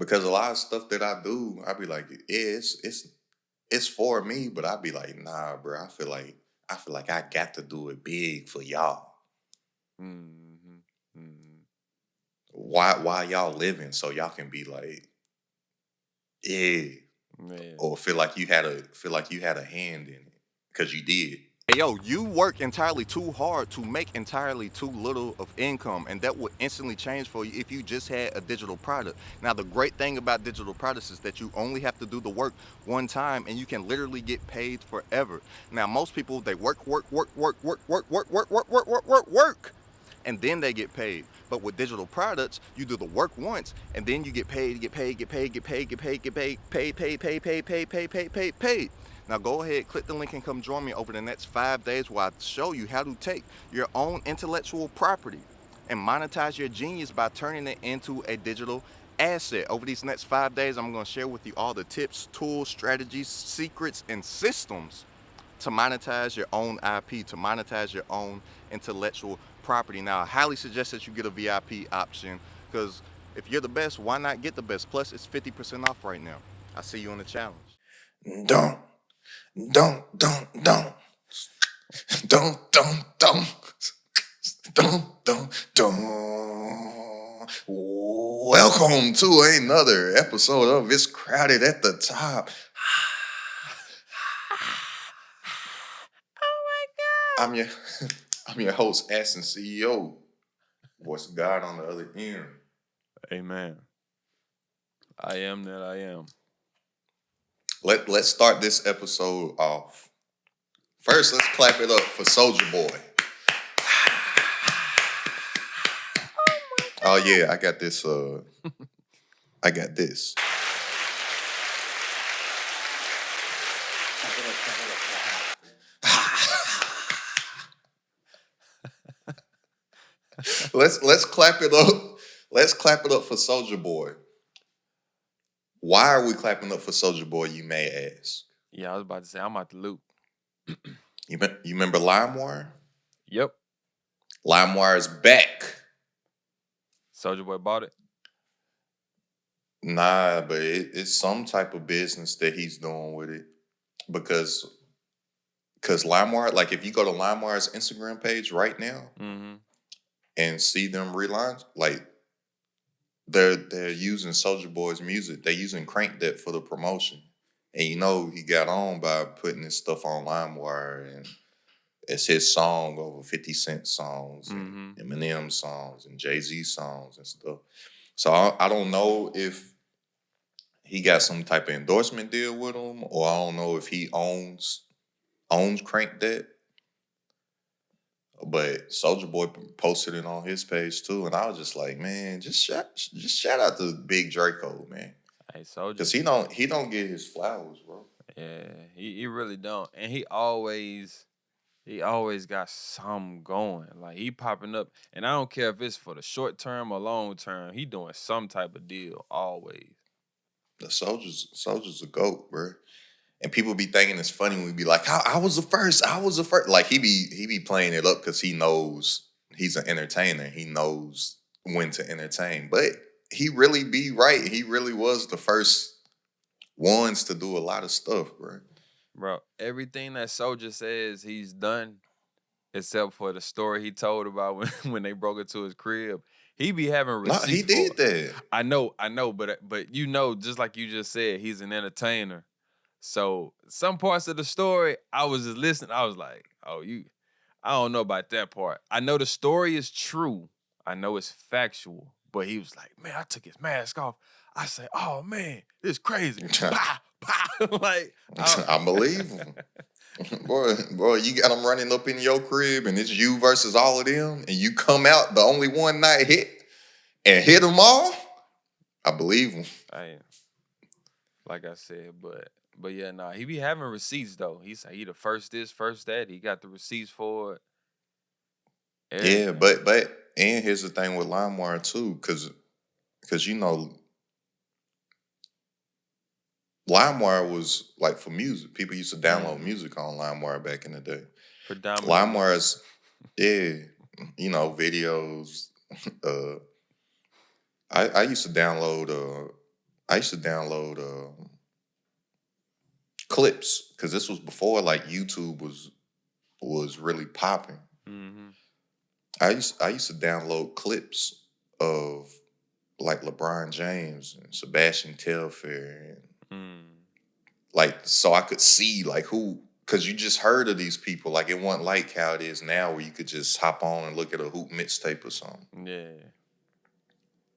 because a lot of stuff that I do, I be like, yeah, it's for me, but I be like, nah, bro. I feel like I got to do it big for y'all. Mm-hmm. Mm-hmm. Why y'all living so y'all can be like, yeah, Man. or feel like you had a hand in it because you did. Hey, yo, you work entirely too hard to make entirely too little of income, and that would instantly change for you if you just had a digital product. Now, the great thing about digital products is that you only have to do the work one time, and you can literally get paid forever. Now, most people they work, and then they get paid. But with digital products, you do the work once, and then you get paid, paid. Now go ahead, click the link and come join me over the next 5 days where I show you how to take your own intellectual property and monetize your genius by turning it into a digital asset. Over these next 5 days, I'm going to share with you all the tips, tools, strategies, secrets, and systems to monetize your own IP, to monetize your own intellectual property. Now, I highly suggest that you get a VIP option because if you're the best, why not get the best? Plus, it's 50% off right now. I see you on the challenge. Don't, don't, don't, don't, don't, don't. Welcome to another episode of It's Crowded at the Top. I'm your I'm your host, AstenCeo. Voice of God on the other end. Amen. I am that I am. Let's start this episode off. First, let's clap it up for Soulja Boy. Oh yeah, I got this. I got this. Let's clap it up. Let's clap it up for Soulja Boy. Why are we clapping up for Soulja Boy? You may ask. Yeah, I was about to say I'm out the loop. You remember LimeWire? Yep. LimeWire is back. Soulja Boy bought it. Nah, but it's some type of business that he's doing with it because LimeWire, like if you go to LimeWire's Instagram page right now Mm-hmm. and see them relaunch, like they're using Soulja Boy's music. They're using Crank That for the promotion, and you know he got on by putting his stuff on LimeWire, and it's his song over 50 Cent songs and Eminem songs and Jay-Z songs and stuff. So I don't know if he got some type of endorsement deal with him, or I don't know if he owns Crank That. But Soulja Boy posted it on his page too, and I was just like, man, just shout out to Big Draco, man, Hey, Soulja. because he don't get his flowers, bro. Yeah, he really don't, and he always got something going. Like he popping up, and I don't care if it's for the short term or long term. He doing some type of deal always. The Soldier's a goat, bro. And people be thinking it's funny when we be like, I was the first. Like he be playing it up because he knows he's an entertainer. He knows when to entertain. But he really be right. He really was the first ones to do a lot of stuff, bro. Bro, everything that Soulja says he's done, except for the story he told about when they broke into his crib. He be having No, receipts. he did that. I know, but you know, just like you just said, he's an entertainer. So some parts of the story, I was just listening. I was like, oh, I don't know about that part. I know the story is true. I know it's factual. But he was like, man, I took his mask off. I said, oh man, this is crazy. Bah, bah. Like, I believe him. Boy, you got them running up in your crib and it's you versus all of them, and you come out the only one not hit and hit them all. I believe him. Like I said, but yeah, nah, he be having receipts though. He said he the first this, first that. He got the receipts for it. Everything. Yeah, but and here's the thing with LimeWire too, because you know LimeWire was like for music. People used to download music on LimeWire back in the day. Predominantly. LimeWire's, yeah, you know, videos. I used to download I used to download clips because this was before like YouTube was really popping. Mm-hmm. I used to download clips of like LeBron James and Sebastian Telfair, and Mm. like so I could see like who, because you just heard of these people. Like it wasn't like how it is now where you could just hop on and look at a hoop mixtape or something. Yeah.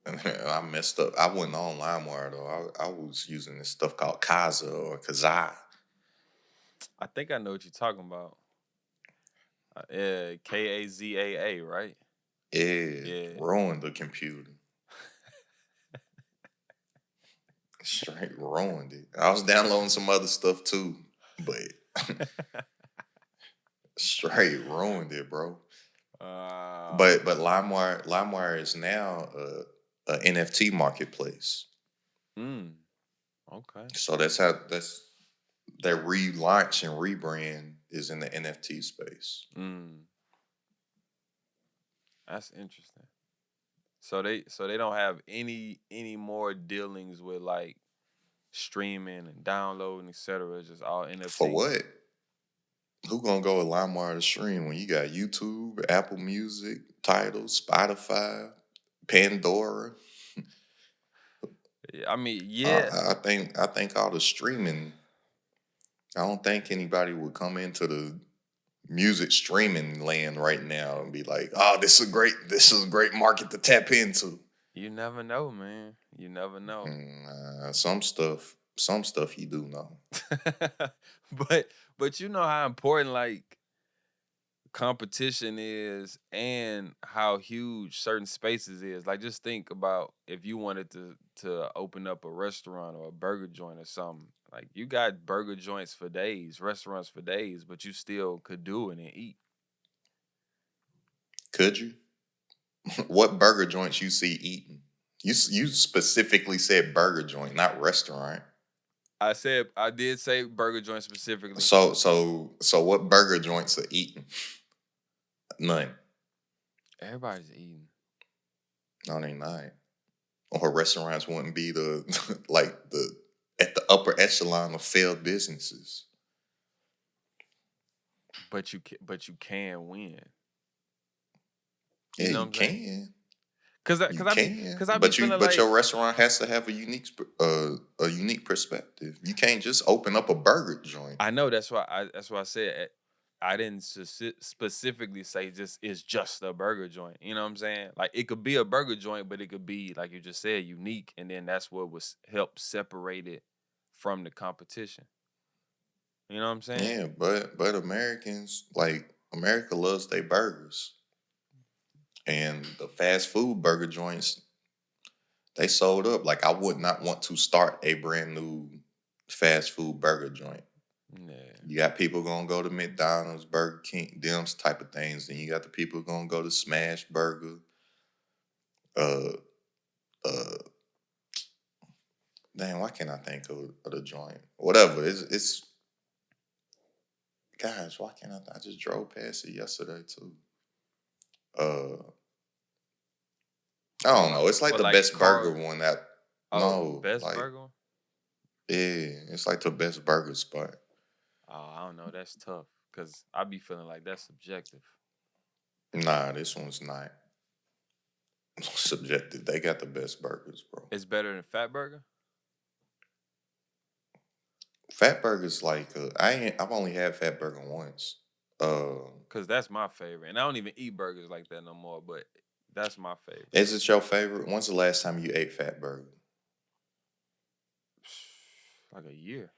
And I messed up. I wasn't on LimeWire though. I was using this stuff called Kaza or Kazaa. I think I know what you're talking about. Kazaa, right? Yeah, Yeah. ruined the computer. Straight ruined it. I was downloading some other stuff too, but straight ruined it, bro. uh, But LimeWire is now a NFT marketplace. mm, okay. So that's their relaunch and rebrand is in the NFT space. Mm, that's interesting. So they don't have any more dealings with like streaming and downloading, etc. It's just all For NFT. what? Who gonna go with LimeWire to stream when you got YouTube, Apple Music, Tidal, Spotify, Pandora? I mean, yeah, I think all the streaming. I don't think anybody would come into the music streaming land right now and be like, "Oh, this is a great market to tap into." you never know, man. You never know. Some stuff you do know. but you know how important like competition is and how huge certain spaces is. Like just think about if you wanted to open up a restaurant or a burger joint or something. Like you got burger joints for days, restaurants for days, but you still could do it and eat. Could you? What burger joints you see eating? You specifically said burger joint, not restaurant. I did say burger joint specifically. So what burger joints are eating? None. Everybody's eating. No, they not. Or restaurants wouldn't be the like the at the upper echelon of failed businesses. But you can win. You Yeah, know what you I'm saying? can. Cause I, You cause I be, can, cause I be but you feeling but like your restaurant has to have a unique perspective. You can't just open up a burger joint. I know that's why I said I didn't specifically say just it's just a burger joint. You know what I'm saying? Like it could be a burger joint, but it could be like you just said unique, and then that's what was help separate it from the competition. You know what I'm saying? Yeah, but Americans like America loves their burgers, and the fast food burger joints they sold up. Like I would not want to start a brand new fast food burger joint. Yeah. You got people gonna go to McDonald's, Burger King, them type of things. Then you got the people gonna go to Smash Burger, uh, uh, damn, why can't I think of the joint? Whatever. It's guys, why can't I just drove past it yesterday too. Uh I don't know. It's like What the like best burger car? one that Oh, no, best like burger? yeah, it's like the best burger spot. Oh, I don't know. That's tough because I be feeling like that's subjective. Nah, this one's not subjective. They got the best burgers, bro. It's better than Fat Burger Fat burgers like I've only had fat burger once. because that's my favorite, and I don't even eat burgers like that no more. But that's my favorite. Is it your favorite? When's the last time you ate fat burger? Like a year.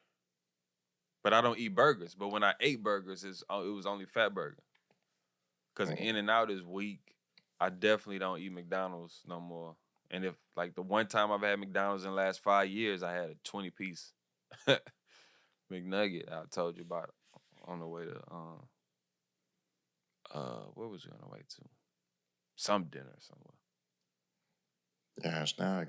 But I don't eat burgers. But when I ate burgers, it was only Fat Burger because Mm. In and Out is weak. I definitely don't eat McDonald's no more. And if like the one time I've had McDonald's in the last 5 years, I had a 20-piece McNugget I told you about on the way to where was we on the way to? Some dinner somewhere. Gosh, now I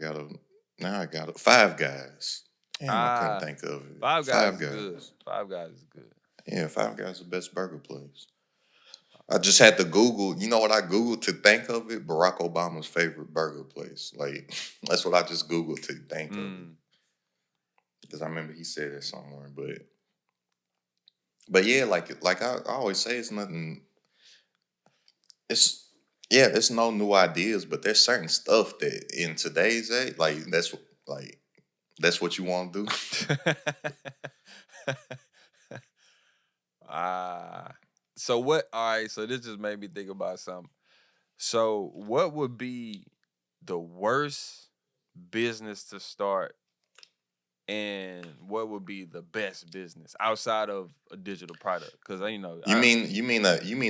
got a Five Guys. Damn, I couldn't Ah, think of it. Five Guys Five is good. Guys. Five Guys is good. Yeah, Five Guys is the best burger place. I just had to Google. You know what I Googled to think of it? Barack Obama's favorite burger place. Like that's what I just Googled to think of it. Mm. Because I remember he said it somewhere. But yeah, like I always say, it's nothing. It's yeah, there's no new ideas, but there's certain stuff that in today's age, like that's what you want to do. Ah. So what? All right. So this just made me think about something. So what would be the worst business to start, and what would be the best business outside of a digital product? Because You mean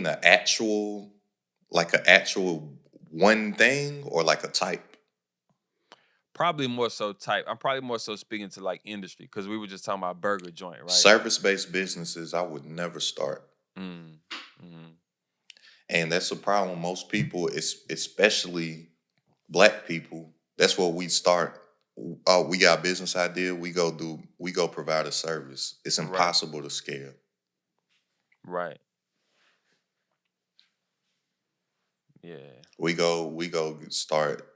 a actual like an actual one thing or like a type? probably more so type. I'm probably more so speaking to like industry because we were just talking about burger joint, right? Service-based businesses I would never start. Mm. Mm-hmm. And that's the problem. Most people, especially black people, that's where we start. Oh, we got a business idea. We go provide a service. It's Right. impossible to scale. Right. Yeah. We go start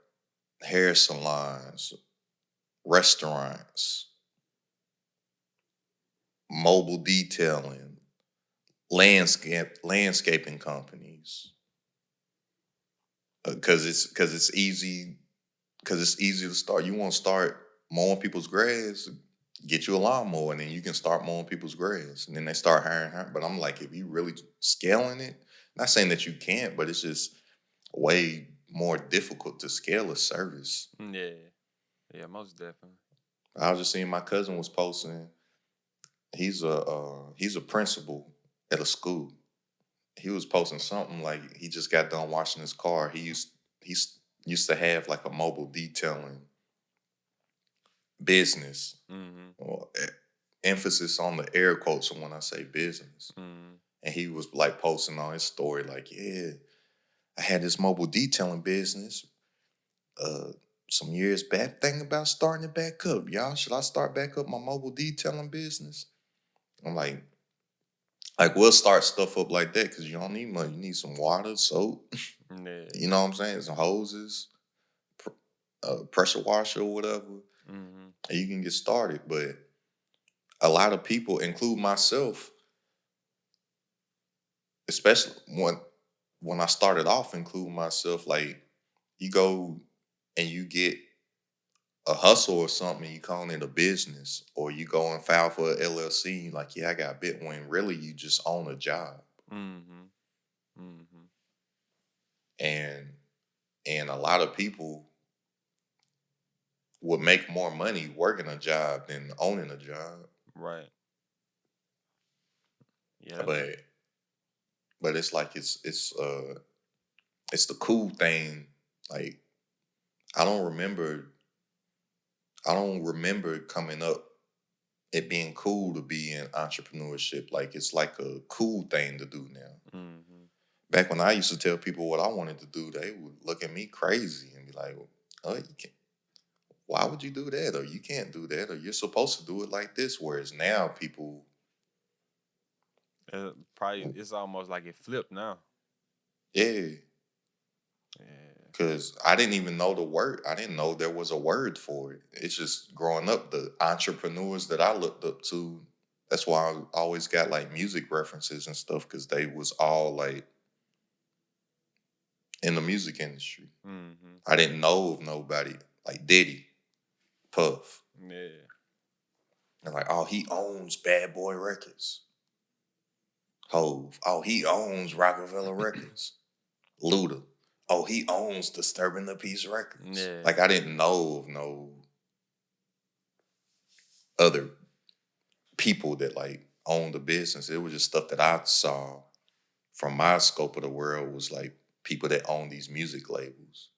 hair salons, restaurants, mobile detailing, landscaping companies. Because it's easy to start. You want to start mowing people's grass, get you a lawnmower, and then you can start mowing people's grass, and then they start hiring. But I'm like, if you really scaling it, not saying that you can't, but it's just way more difficult to scale a service. Yeah. Yeah. Most definitely. I was just seeing my cousin was posting. He's a principal at a school. He was posting something like he just got done washing his car. He used to have like a mobile detailing business. Mm-hmm. Or emphasis on the air quotes when I say business. Mm-hmm. And he was like posting on his story, like, yeah, I had this mobile detailing business uh some years back, thinking about starting it back up. Y'all, should I start back up my mobile detailing business? I'm like we'll start stuff up like that because you don't need money. You need some water, soap, Yeah. you know what I'm saying? Some hoses, pr- pressure washer or whatever. Mm-hmm. And you can get started. But a lot of people, include myself, especially when I started off, including myself, like you go and you get a hustle or something, you call it a business, or you go and file for a LLC, like, yeah, I got bit, when really you just own a job. Mm-hmm. Mm-hmm. And a lot of people would make more money working a job than owning a job. Right. Yeah. But it's like it's the cool thing. Like I don't remember I don't remember coming up it being cool to be in entrepreneurship. Like it's like a cool thing to do now. Mm-hmm. Back when I used to tell people what I wanted to do, they would look at me crazy and be like, "Oh, you can't. Why would you do that? Or you can't do that? Or you're supposed to do it like this." Whereas now, people, Probably it's almost like it flipped now. yeah, Yeah. because I didn't even know the word. I didn't know there was a word for it. It's just growing up, the entrepreneurs that I looked up to. That's why I always got like music references and stuff because they was all like in the music industry. Mm-hmm. I didn't know of nobody like Diddy, Puff. Yeah. And like, oh, he owns Bad Boy Records. Hove. Oh, he owns Rockefeller Records. Luda. Oh, he owns Disturbing the Peace Records. Yeah. Like I didn't know of no other people that like owned the business. It was just stuff that I saw from my scope of the world was like people that own these music labels.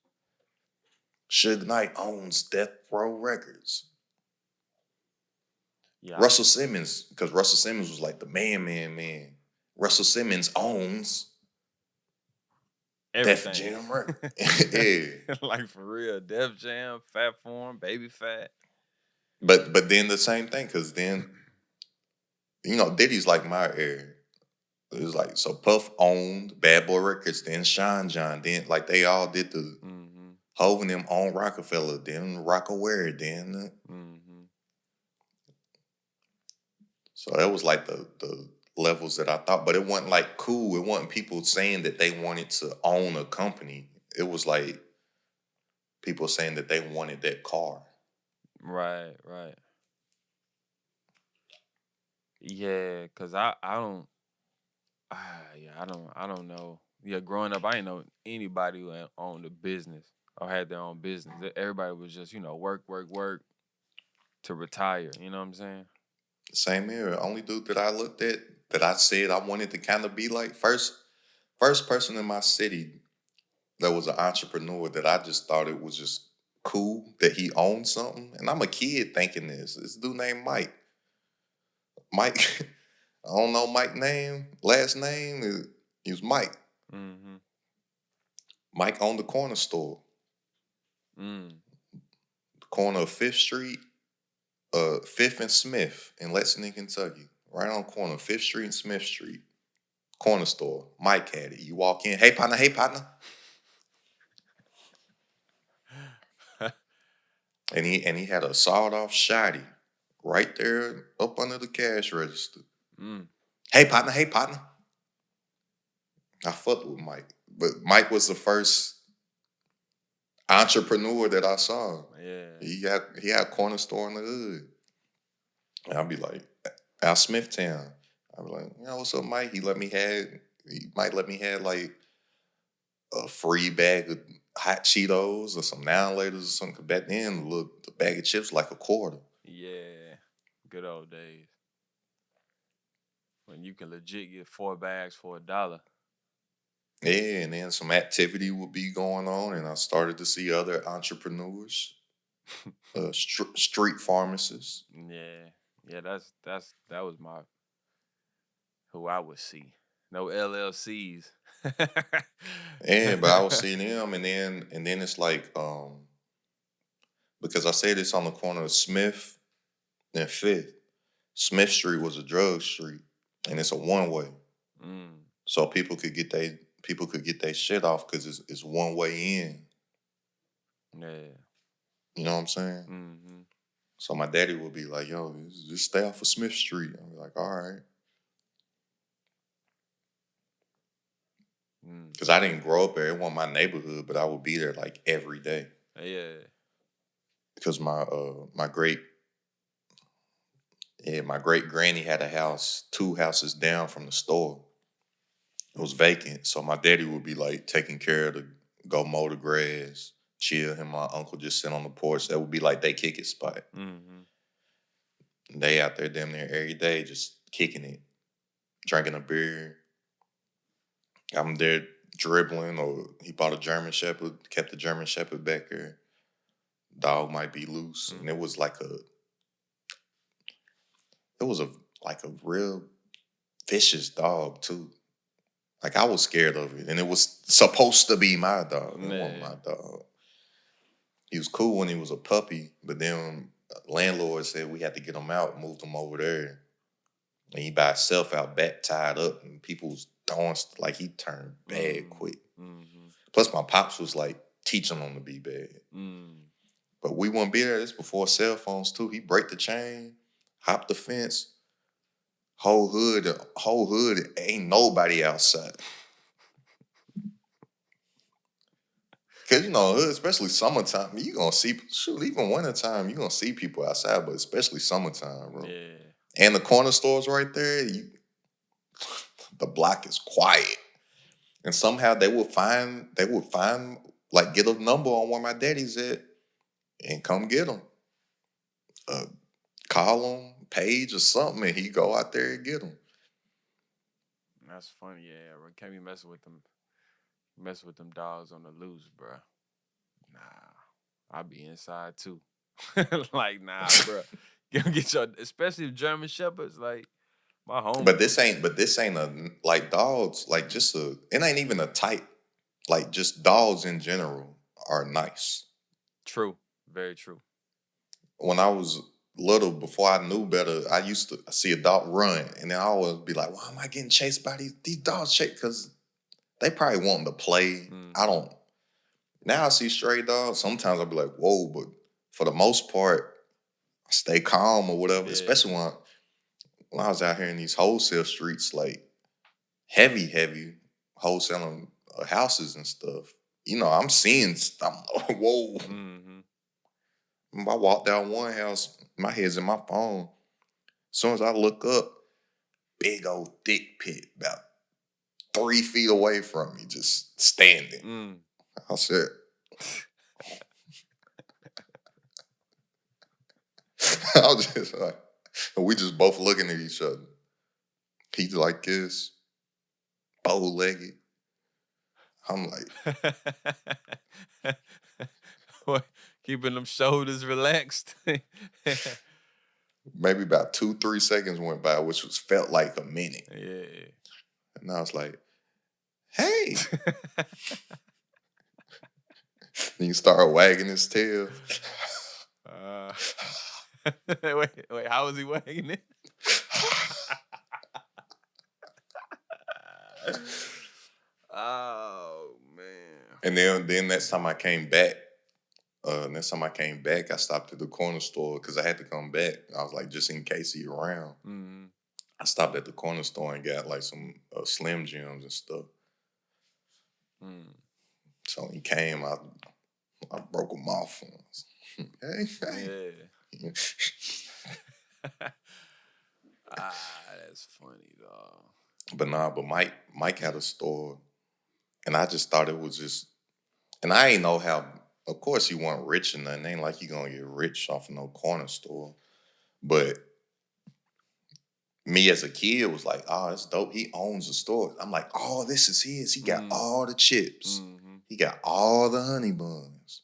Suge Knight owns Death Row Records. Yeah. Russell Simmons, because Russell Simmons was like the man. Russell Simmons owns Def Everything. Jam Records. Yeah. Like for real. Def Jam, Fat Form, Baby Fat. But then the same thing, because then, Diddy's like my era. It was like, so Puff owned Bad Boy Records, then Sean John, then like they all did the Mm-hmm. Hov and them on Rockefeller, then Rockaware, then Mm-hmm. So that was like the levels that I thought, but it wasn't like cool. It wasn't people saying that they wanted to own a company. It was like people saying that they wanted that car. Right, right. Yeah, cause I don't yeah, I don't know. Yeah, growing up, I didn't know anybody who owned a business or had their own business. Everybody was just, work, work, work to retire. You know what I'm saying? Same here. Only dude that I looked at that I said I wanted to kind of be like first person in my city that was an entrepreneur that I just thought it was just cool that he owned something. And I'm a kid thinking this. This dude named Mike. Mike, I don't know Mike name, last name. He was Mike. Mm-hmm. Mike owned the corner store, Mm. the corner of Fifth Street, Fifth and Smith in Lexington, Kentucky. Right on the corner, Fifth Street and Smith Street. Corner store. Mike had it. You walk in, hey partner, hey partner. And he had a sawed off shotty right there up under the cash register. Mm. Hey partner. I fucked with Mike. But Mike was the first entrepreneur that I saw. Yeah. He had a corner store in the hood. And I'd be like, out Smithtown. I'd be like, what's up, Mike? He might let me have like a free bag of hot Cheetos or some Now and Laters or something. 'Cause back then, the bag of chips like a quarter. Yeah. Good old days. When you can legit get 4 bags for $1. Yeah, and then some activity would be going on, and I started to see other entrepreneurs, street pharmacists. Yeah. Yeah, that was my who I would see. No LLCs. Yeah, but I was seeing them, and then it's like, because I said it's on the corner of Smith and Fifth. Smith Street was a drug street, and it's a one way, Mm. so people could get their shit off because it's one way in. Yeah. You know what I'm saying? Mm-hmm. So my daddy would be like, "Yo, just stay off of Smith Street." I'm like, "All right," Mm. because I didn't grow up there. It wasn't my neighborhood, but I would be there like every day Yeah. because my great granny had a house 2 houses down from the store. It was vacant, so my daddy would be like taking care of the go mow the grass, chill. Him and my uncle just sit on the porch. That would be like they kick it spot. Mm-hmm. They out there damn near every day just kicking it, drinking a beer. I'm there dribbling, or he bought a German Shepherd, kept the German Shepherd back there. Dog might be loose, and Mm-hmm. it was a like a real vicious dog too. Like I was scared of it, and it was supposed to be my dog. It wasn't my Yeah. dog. He was cool when he was a puppy, but then landlord said we had to get him out, moved him over there, and he by himself out back tied up, and people was throwing like he turned bad quick. Mm-hmm. Plus my pops was like teaching him to be bad, Mm. but we wouldn't be there. This before cell phones too. He break the chain, hop the fence, whole hood, ain't nobody outside. Cause hood, especially summertime, you gonna see even wintertime, you gonna see people outside, but especially summertime, bro. Yeah. And the corner stores right there, the block is quiet. And somehow they would find like get a number on where my daddy's at and come get him. Uh, Call him, page or something, and he go out there and get him. That's funny. Yeah, bro. Can't be messing with them dogs on the loose, bro. Nah, I'll be inside too. Like, nah, bro. Get your, especially if German Shepherds, like my But homie. this ain't a like dogs, like just it ain't even a type. Like just dogs in general are nice. True. Very true. When I was little, before I knew better, I used to see a dog run, and then I always be like, "Why am I getting chased by these dogs?" Chased because they probably wanting to play. I Mm-hmm. don't. Now I see stray dogs. Sometimes I'll be like, "Whoa!" But for the most part, I stay calm or whatever. Especially Yeah. when I was out here in these wholesale streets, like heavy wholesaling houses and stuff. You know, I'm seeing. I'm whoa. Mm-hmm. I walked down one house, my head's in my phone. As soon as I look up, big old thick pit about 3 feet away from me, just standing. Mm. I said, I was just like, and we just both looking at each other. He's like this, bow-legged. I'm like, What? Keeping them shoulders relaxed. maybe about 2-3 seconds went by, which was felt like a minute. Yeah. And I was like, hey. And you start wagging his tail. Wait, how was he wagging it? Oh man. And then next time I came back, I stopped at the corner store because I had to come back. I was like, just in case he's around. Mm-hmm. I stopped at the corner store and got like some Slim Jims and stuff. Mm. So when he came, I broke him off. Hey. Yeah. That's funny though. But Mike had a store, and I just thought it was just, and I ain't know how. Of course, he wasn't rich or nothing. Ain't like you gonna get rich off of no corner store. But me as a kid was like, oh, it's dope. He owns a store. I'm like, oh, this is his. He got all the chips. Mm-hmm. He got all the honey buns.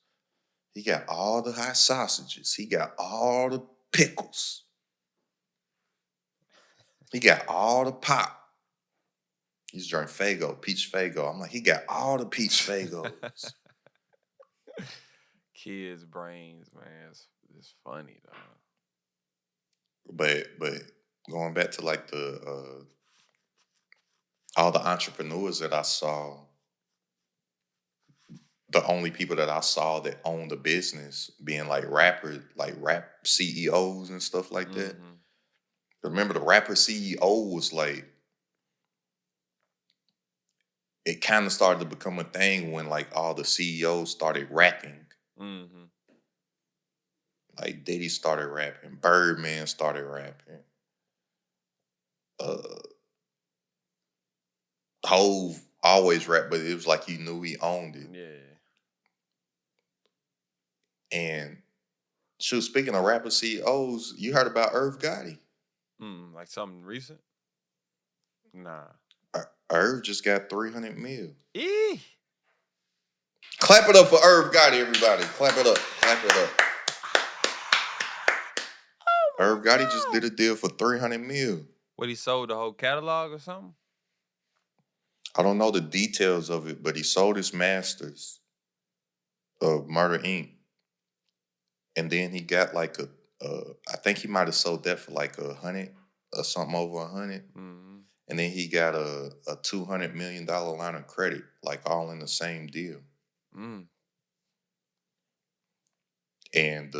He got all the hot sausages. He got all the pickles. He got all the pop. He's drank Faygo, peach Faygo. I'm like, he got all the peach Faygos. Kids' brains, man, it's funny though. But going back to like all the entrepreneurs that I saw, the only people that I saw that owned a business being like rappers, like rap CEOs and stuff like that. Mm-hmm. Remember the rapper CEO was like, it kind of started to become a thing when like all the CEOs started rapping. Mm-hmm. Like Diddy started rapping, Birdman started rapping, Hove always rap, but it was like you knew he owned it. Yeah. And shoot, speaking of rapper CEOs, you heard about Irv Gotti? Like something recent? Nah. Irv just got 300 mil. Eee. Clap it up for Irv Gotti, everybody. Clap it up. Clap it up. Irv Gotti just did a deal for 300 mil. What, he sold the whole catalog or something? I don't know the details of it, but he sold his masters of Murder Inc. And then he got like I think he might have sold that for like 100 or something over 100. Mm-hmm. And then he got a $200 million line of credit, like all in the same deal. Mm. And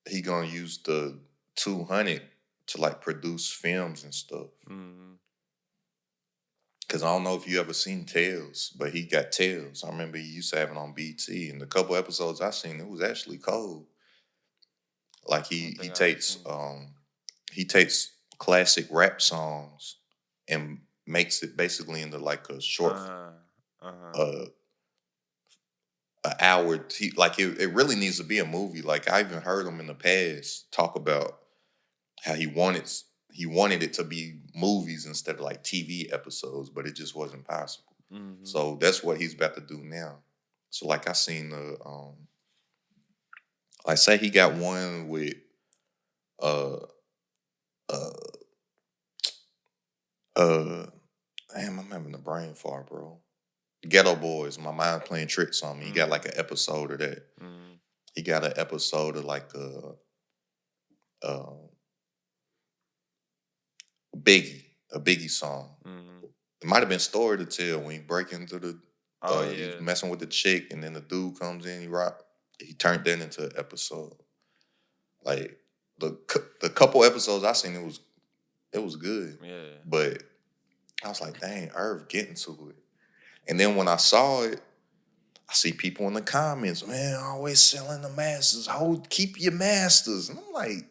he gonna use the 200 to like produce films and stuff. Mm-hmm. Cause I don't know if you ever seen Tales, but he got Tales. I remember he used to have it on BT, and the couple episodes I seen, it was actually cold. Like he takes classic rap songs and makes it basically into like a short an hour. Like it really needs to be a movie. Like I even heard him in the past talk about how he wanted it to be movies instead of like TV episodes, but it just wasn't possible. Mm-hmm. So that's what he's about to do now. So like I seen like say he got one with uh damn, I'm having a brain fart, bro. Ghetto Boys, my mind playing tricks on me. He got like an episode of that. Mm-hmm. He got an episode of like a Biggie song. Mm-hmm. It might have been Story to Tell when he break into the he's Yeah. messing with the chick, and then the dude comes in, he turned that into an episode. Like the couple episodes I seen, it was It was good. Yeah. But I was like, dang, Irv getting to it. And then when I saw it, I see people in the comments, man, always selling the masters. Hold, keep your masters. And I'm like,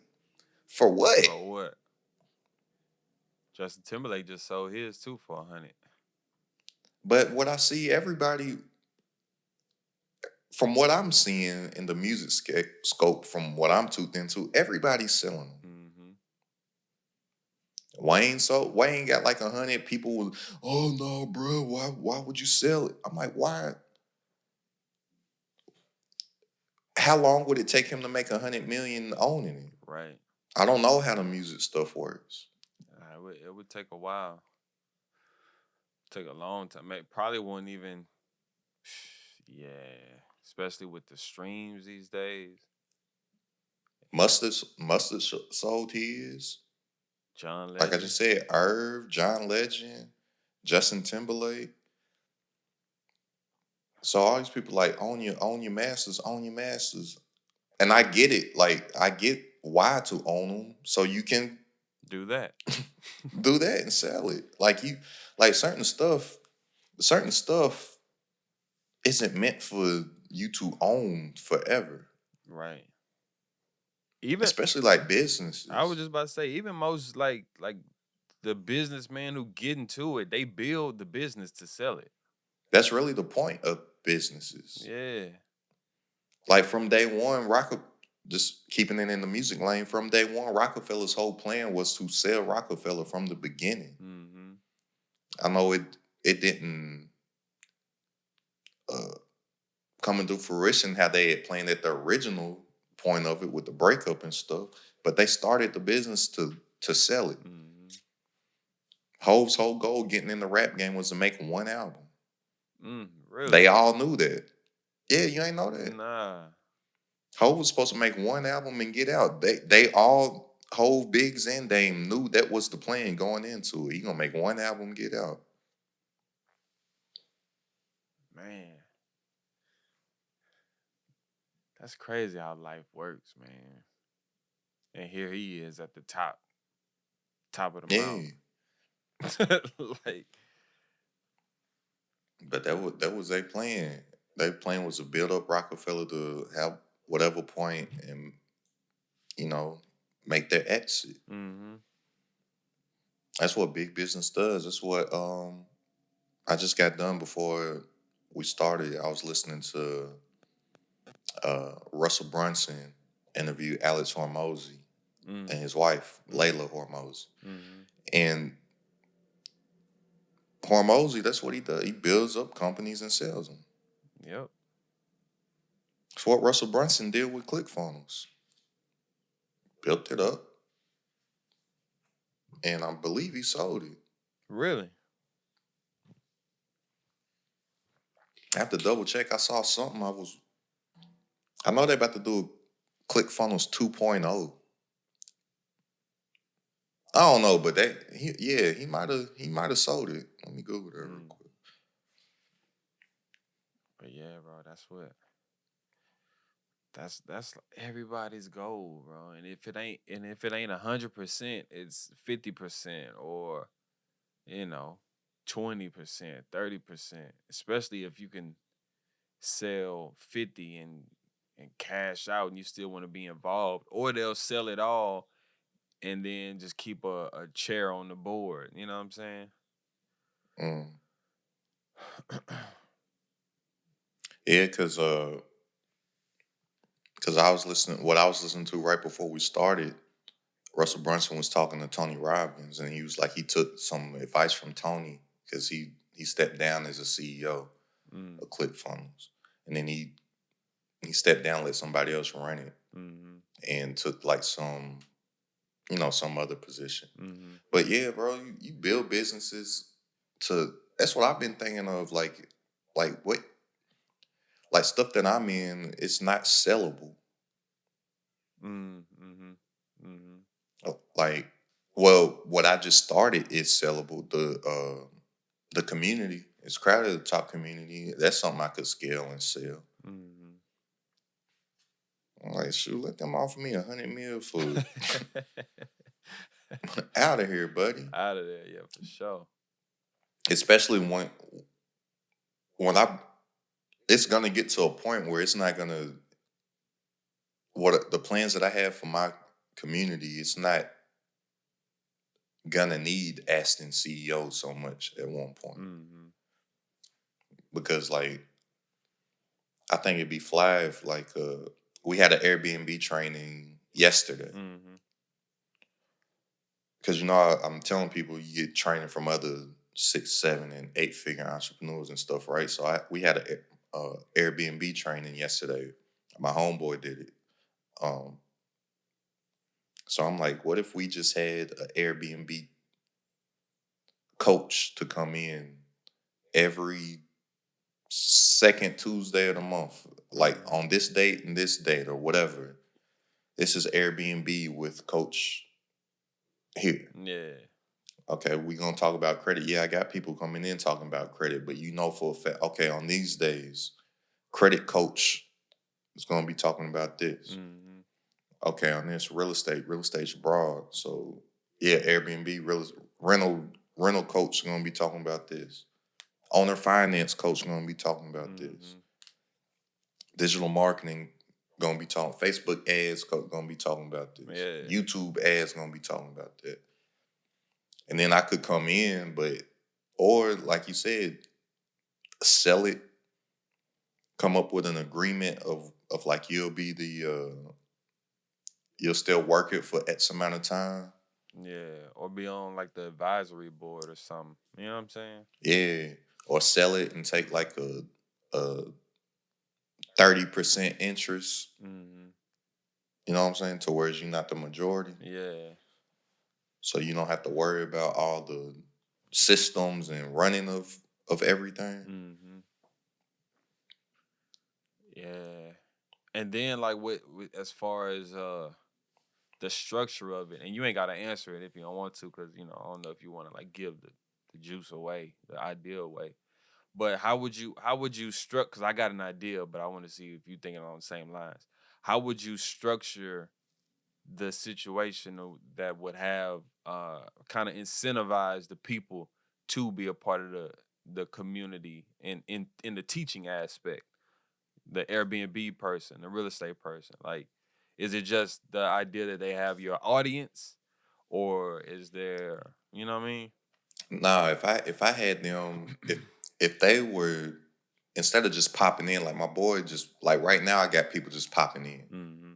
for what? For what? Justin Timberlake just sold his too for 100. But what I see, everybody, from what I'm seeing in the music scope, from what I'm toothed into, everybody's selling them. Mm-hmm. Wayne got like 100 people. Oh no, bro, why would you sell it? I'm like, why? How long would it take him to make 100 million owning it? Right. I don't know how the music stuff works. It would take a while. Take a long time. Probably wouldn't even. Yeah, especially with the streams these days. Mustard sold his. John Like I Legend. just said, Irv, John Legend, Justin Timberlake. So all these people like own your masters, own your masters. And I get it. Like I get why to own them. So you can Do that. do that and sell it. Like certain stuff isn't meant for you to own forever. Right. Even Especially like I was businesses. just about to say, even most like the businessmen who get into it, they build the business to sell it. That's really the point of businesses. Yeah. Like from day one, just keeping it in the music lane, from day one, Rockefeller's whole plan was to sell Rockefeller from the beginning. Mm-hmm. I know it didn't uh, come into fruition how they had planned at the original point of it with the breakup and stuff, but they started the business to sell it. Mm-hmm. Hove's whole goal getting in the rap game was to make one album. Really? They all knew that. Yeah, you ain't know that. Nah. Hove was supposed to make one album and get out. They all Hove, Biggs, and Dame knew that was the plan going into it. He gonna make one album, get out. Man. That's crazy how life works, man. And here he is at the top of the Yeah, mountain. Like, but that was their plan. Their plan was to build up Rockefeller to have whatever point and you know make their exit. mm-hmm. That's what big business does. That's what I just got done before we started. I was listening to Russell Brunson interview Alex Hormozy and his wife, Layla Hormozy. Mm-hmm. And Hormozy, that's what he does. He builds up companies and sells them. Yep. That's what Russell Brunson did with ClickFunnels. Built it up, and I believe he sold it. Really? I have to double check. I saw something. I know they're about to do ClickFunnels 2.0. I don't know, but he might have sold it. Let me Google that real Mm. quick. But yeah, bro, that's everybody's goal, bro. And if it ain't 100%, it's 50% or 20%, 30%. Especially if you can sell 50 and cash out and you still want to be involved, or they'll sell it all and then just keep a chair on the board. You know what I'm saying? Mm. Yeah, because I was listening to right before we started. Russell Brunson was talking to Tony Robbins, and he was like he took some advice from Tony because he stepped down as a CEO Mm, of ClickFunnels, and then he stepped down, let somebody else run it, mm-hmm, and took like some other position. mm-hmm. But yeah, bro, you build businesses to. That's what I've been thinking of, like like stuff that I'm in. It's not sellable. Mm, mhm, mhm. Like, well, what I just started is sellable. The community is crowded. The top community. That's something I could scale and sell. Mhm. I'm like, shoot, let them offer me 100 mil for Out of here, buddy. Out of there, yeah, for sure. Especially when I it's gonna get to a point where it's not gonna what the plans that I have for my community, it's not gonna need AstenCeo so much at one point. Mm-hmm. Because like I think it'd be fly if like we had an Airbnb training yesterday. Mm-hmm. Because I'm telling people you get training from other 6, 7, and 8-figure entrepreneurs and stuff, right? So we had a Airbnb training yesterday. My homeboy did it. Um, so I'm like, what if we just had an Airbnb coach to come in every second Tuesday of the month, like on this date and this date or whatever. This is Airbnb with Coach here. Yeah. Okay, we're gonna talk about credit. Yeah, I got people coming in talking about credit, but you know for a fact, okay, on these days, credit coach is gonna be talking about this. Mm-hmm. Okay, on this real estate's broad. So yeah, Airbnb rental coach is gonna be talking about this. Owner finance coach is gonna be talking about this. Digital marketing gonna be talking. Facebook ads gonna be talking about this. Yeah. YouTube ads gonna be talking about that. And then I could come in, or like you said, sell it. Come up with an agreement of like you'll still work it for X amount of time. Yeah. Or be on like the advisory board or something. You know what I'm saying? Yeah, or sell it and take like a 30% interest. Mm-hmm. You know what I'm saying? To where you're not the majority. Yeah. So you don't have to worry about all the systems and running of everything. Mm-hmm. Yeah. And then like with as far as the structure of it, and you ain't gotta answer it if you don't want to, because I don't know if you want to like give the juice away, the idea away. But how would you structure? Because I got an idea, but I want to see if you thinking along the same lines. How would you structure the situation that would have kind of incentivize the people to be a part of the community in the teaching aspect, the Airbnb person, the real estate person? Like, is it just the idea that they have your audience, or is there, you know what I mean? Nah, if I had them, if they were, instead of just popping in, like my boy just like right now I got people just popping in. Mm-hmm.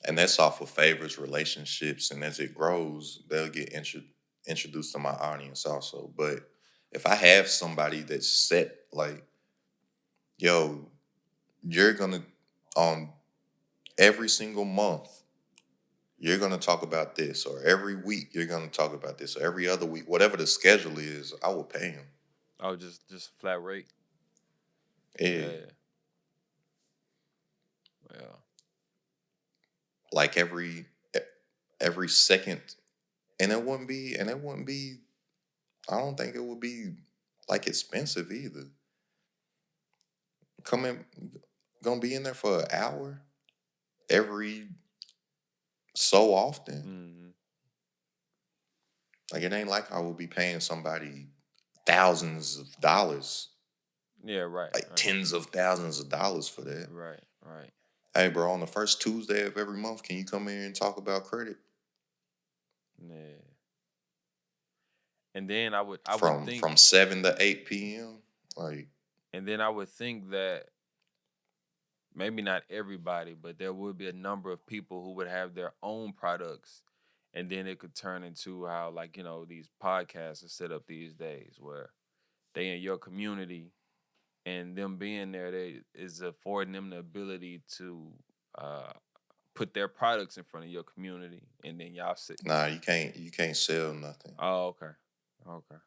And that's off of favors, relationships, and as it grows, they'll get introduced to my audience also. But if I have somebody that's set, like, yo, you're gonna on every single month, you're gonna talk about this, or every week you're gonna talk about this, or every other week, whatever the schedule is, I will pay him. Oh, just flat rate. Yeah, Yeah. Yeah. like every second, and it wouldn't be. I don't think it would be like expensive either. Coming, gonna be in there for an hour every so often. Mm-hmm. Like it ain't like I will be paying somebody thousands of dollars, Yeah. Right. like Right. tens of thousands of dollars for that. Right. Right. Hey, bro, on the first Tuesday of every month, can you come in and talk about credit Yeah. And then I would from think, 7 to 8 p.m.? Like, that maybe not everybody, but there would be a number of people who would have their own products, and then it could turn into how, like, these podcasts are set up these days, where they in your community, and them being there, they is affording them the ability to uh put their products in front of your community, and then y'all sit. nah, you can't sell nothing. Oh, okay. Okay.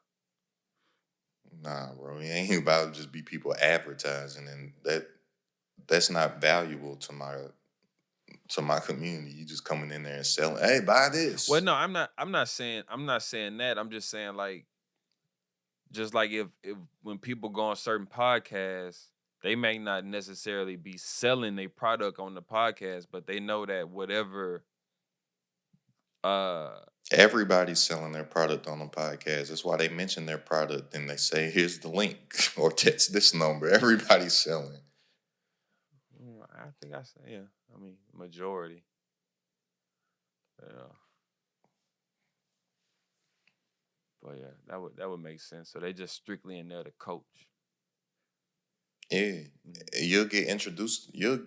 Nah, bro, it ain't about to just be people advertising, and that's not valuable to my community. You just coming in there and selling. Hey, buy Well, this. no, I'm not saying that. I'm just saying, like, just like if when people go on certain podcasts, they may not necessarily be selling their product on the podcast, but they know that whatever Uh, Everybody's selling their product on a podcast. That's why they mention their product and they say, "Here's the link," or text this number. Everybody's selling. I think I say yeah. I mean, majority. Yeah, but yeah, that would make sense. So they just strictly in there to coach. Yeah, Mm. you'll get introduced. You'll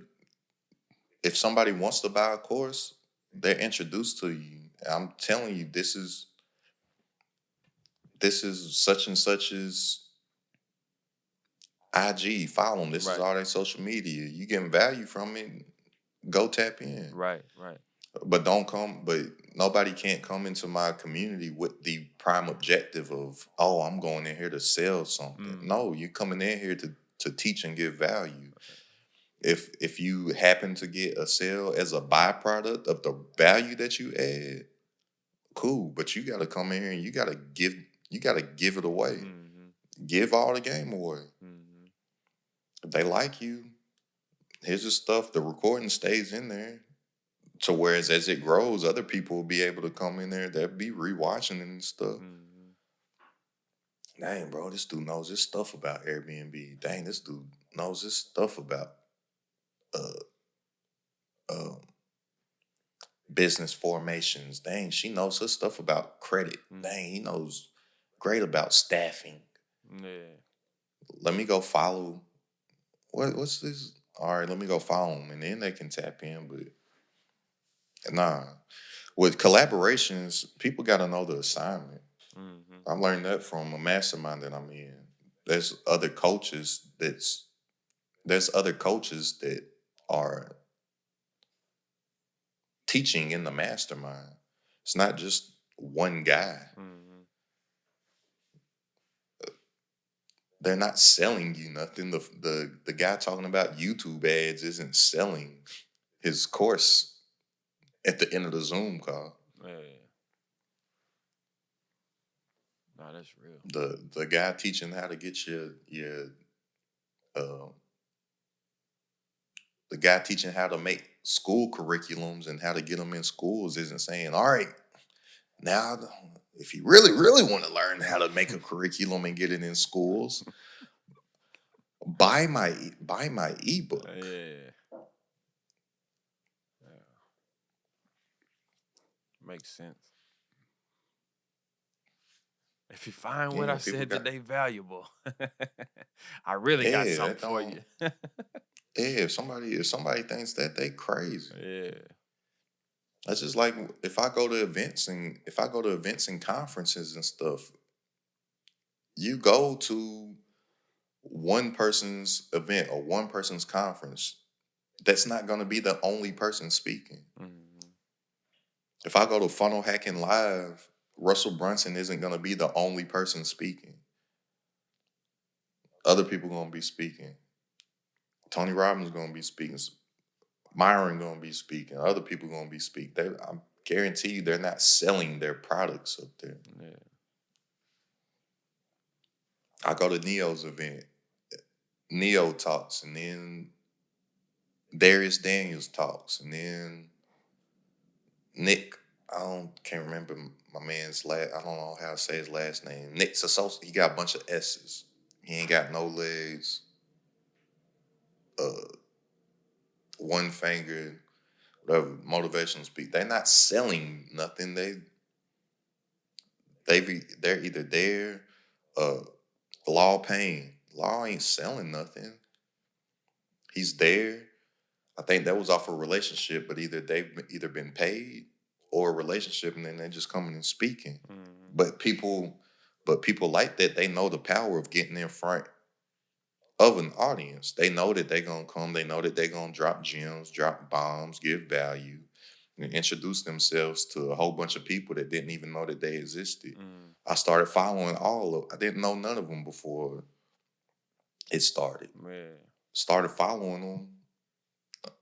if somebody wants to buy a course, they're introduced to you. I'm telling you, this is such and such as IG. Follow them. This is Right, all their social media. You getting value from it? Go tap in. right, right. But don't come. But nobody can't come into my community with the prime objective of, oh, I'm going in here to sell something. Mm. No, you're coming in here to teach and give value. If you happen to get a sale as a byproduct of the value that you add, cool. But you got to come in here and you got to give it away. Mm-hmm. Give all the game away. Mm-hmm. If they like you, here's the stuff. The recording stays in there. So whereas as it grows, other people will be able to come in there. They'll be rewatching it and stuff. Mm-hmm. Dang, bro, this dude knows this stuff about Airbnb. Dang, this dude knows this stuff about uh um business formations. Dang, she knows her stuff about credit. Mm. Dang, he knows great about staffing. Yeah. Let me go follow. What's this? All right, let me go follow him, and then they can tap in. But nah, with collaborations, people got to know the assignment. Mm-hmm. I learned that from a mastermind that I'm in. There's other coaches there's other coaches that are teaching in the mastermind. It's not just one guy. Mm-hmm. They're not selling you nothing. The guy talking about YouTube ads isn't selling his course at the end of the Zoom call. Yeah. Nah, that's real. The guy teaching how to get your uh, the guy teaching how to make school curriculums and how to get them in schools isn't saying, all right, now if you really really want to learn how to make a curriculum and get it in schools, buy my ebook. Yeah. Yeah. Makes sense. If you find what Yeah, I people said got today valuable, I really got yeah, something that for don't you. yeah, if somebody thinks that, they crazy. Yeah. That's just like if I go to events and conferences and stuff, you go to one person's event or one person's conference, that's not going to be the only person speaking. Mm-hmm. If I go to Funnel Hacking Live, Russell Brunson isn't going to be the only person speaking. Other people going to be speaking. Tony Robbins going to be speaking. Myron going to be speaking. Other people going to be speaking. I guarantee you, they're not selling their products up there. Yeah. I go to Neo's event. Neo talks, and then Darius Daniels talks, and then Nick. Can't remember my man's last. I don't know how to say his last name. Nick's associate. He got a bunch of S's. He ain't got no legs. Uh, one finger. Whatever motivational speak. They're not selling nothing. They're either there. Uh, Law Payne. Law ain't selling nothing. He's there. I think that was off a relationship, but either they've either been paid or a relationship, and then they're just coming and speaking. Mm-hmm. But people like that. They know the power of getting in front of an audience. They know that they're gonna come. They know that they're gonna drop gems, drop bombs, give value, and introduce themselves to a whole bunch of people that didn't even know that they existed. Mm. I started following all of. I didn't know none of them before it started. Yeah. Started following them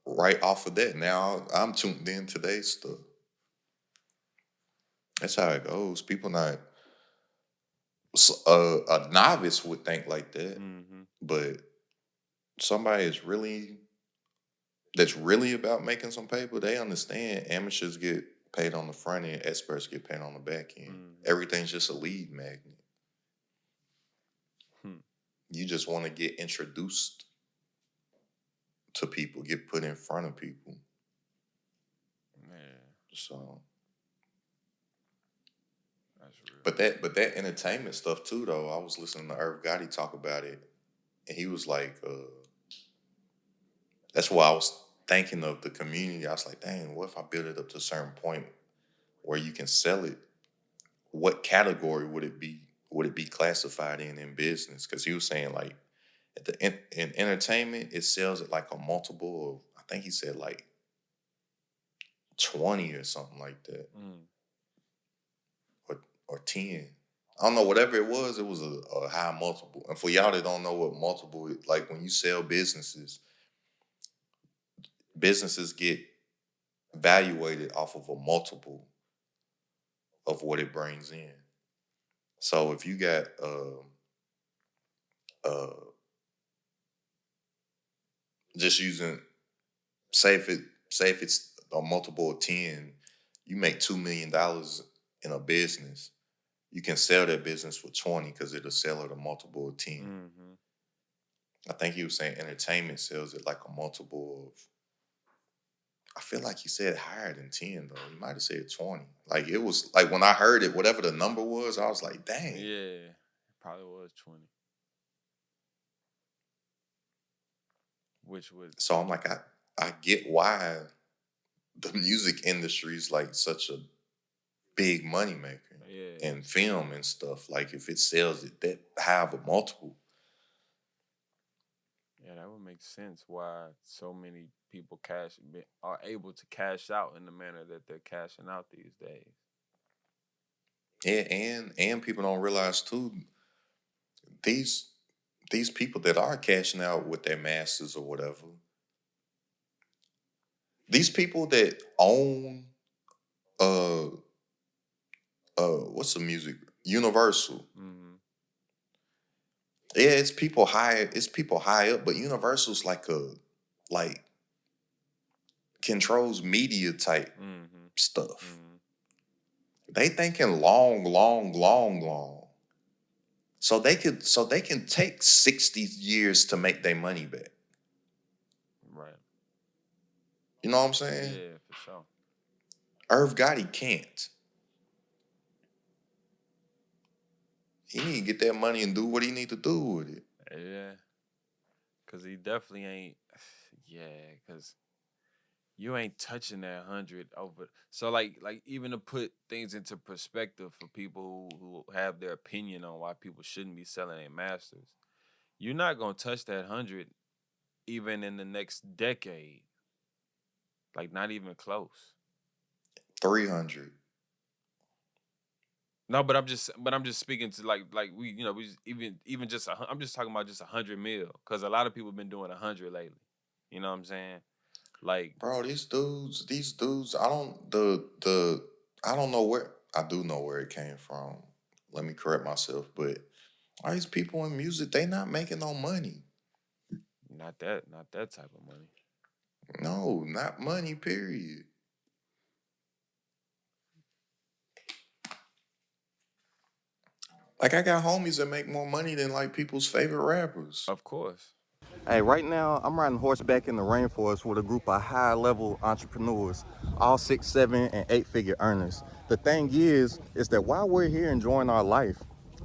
right off of that. Now I'm tuned in to their stuff. That's how it goes. People not a novice would think like that, Mm-hmm. but somebody that's really about making some paper, they understand amateurs get paid on the front end, experts get paid on the back end. Mhm. Everything's just a lead magnet. Hmm. You just want to get introduced to people, get put in front of people. Man, So, that's real. but that entertainment stuff too, though. I was listening to Irv Gotti talk about it, and he was like, that's why I was thinking of the community. I was like, dang, what if I build it up to a certain point where you can sell it? What category would it be? Would it be classified in business? Because he was saying like in entertainment, it sells at like a multiple of, I think he said like 20 or something like that, Mm. or 10. I don't know, whatever it was a high multiple. And for y'all that don't know what multiple is, like when you sell businesses get valuated off of a multiple of what it brings in. So if you got uh just using, say if it say if it's a multiple of 10, you make $2 million in a business. You can sell that business for 20 because it'll sell at a multiple of 10. Mm-hmm. I think he was saying entertainment sells at like a multiple of, I feel like he said higher than 10 though. He might have said 20. Like it was like when I heard it, whatever the number was, I was like, dang. Yeah, it probably was 20. Which would, So I'm like, I get why the music industry is like such a big money maker, yeah, and film and stuff. Like if it sells it that high of a multiple. yeah, that would make sense why so many people are able to cash out in the manner that they're cashing out these days. Yeah, and people don't realize too, these these people that are cashing out with their masters or whatever, these people that own uh what's the music? Universal. Mm-hmm. Yeah, it's people high up, but Universal's like like controls media type Mm-hmm. stuff. Mm-hmm. They thinking long, long, long, long. So they can take 60 years to make their money back. Right. You know what I'm saying? Yeah, for sure. Irv Gotti can't. He need to get that money and do what he need to do with it. Yeah, cause he definitely ain't. Yeah, cause you ain't touching that 100 over. So like even to put things into perspective for people who have their opinion on why people shouldn't be selling their masters, you're not gonna touch that 100 even in the next decade. Like not even close. 300. No, but I'm just speaking to like we just, even just I'm just talking about just 100 mil because a lot of people been doing 100 lately. You know what I'm saying? Like Bro, these dudes, I don't know where, I do know where it came from. Let me correct myself, but all these people in music, they not making no money. not that type of money. No, not money, period. Like I got homies that make more money than like people's favorite rappers. Of course. Hey, right now I'm riding horseback in the rainforest with a group of high-level entrepreneurs, all 6, 7, and 8-figure earners. The thing is that while we're here enjoying our life,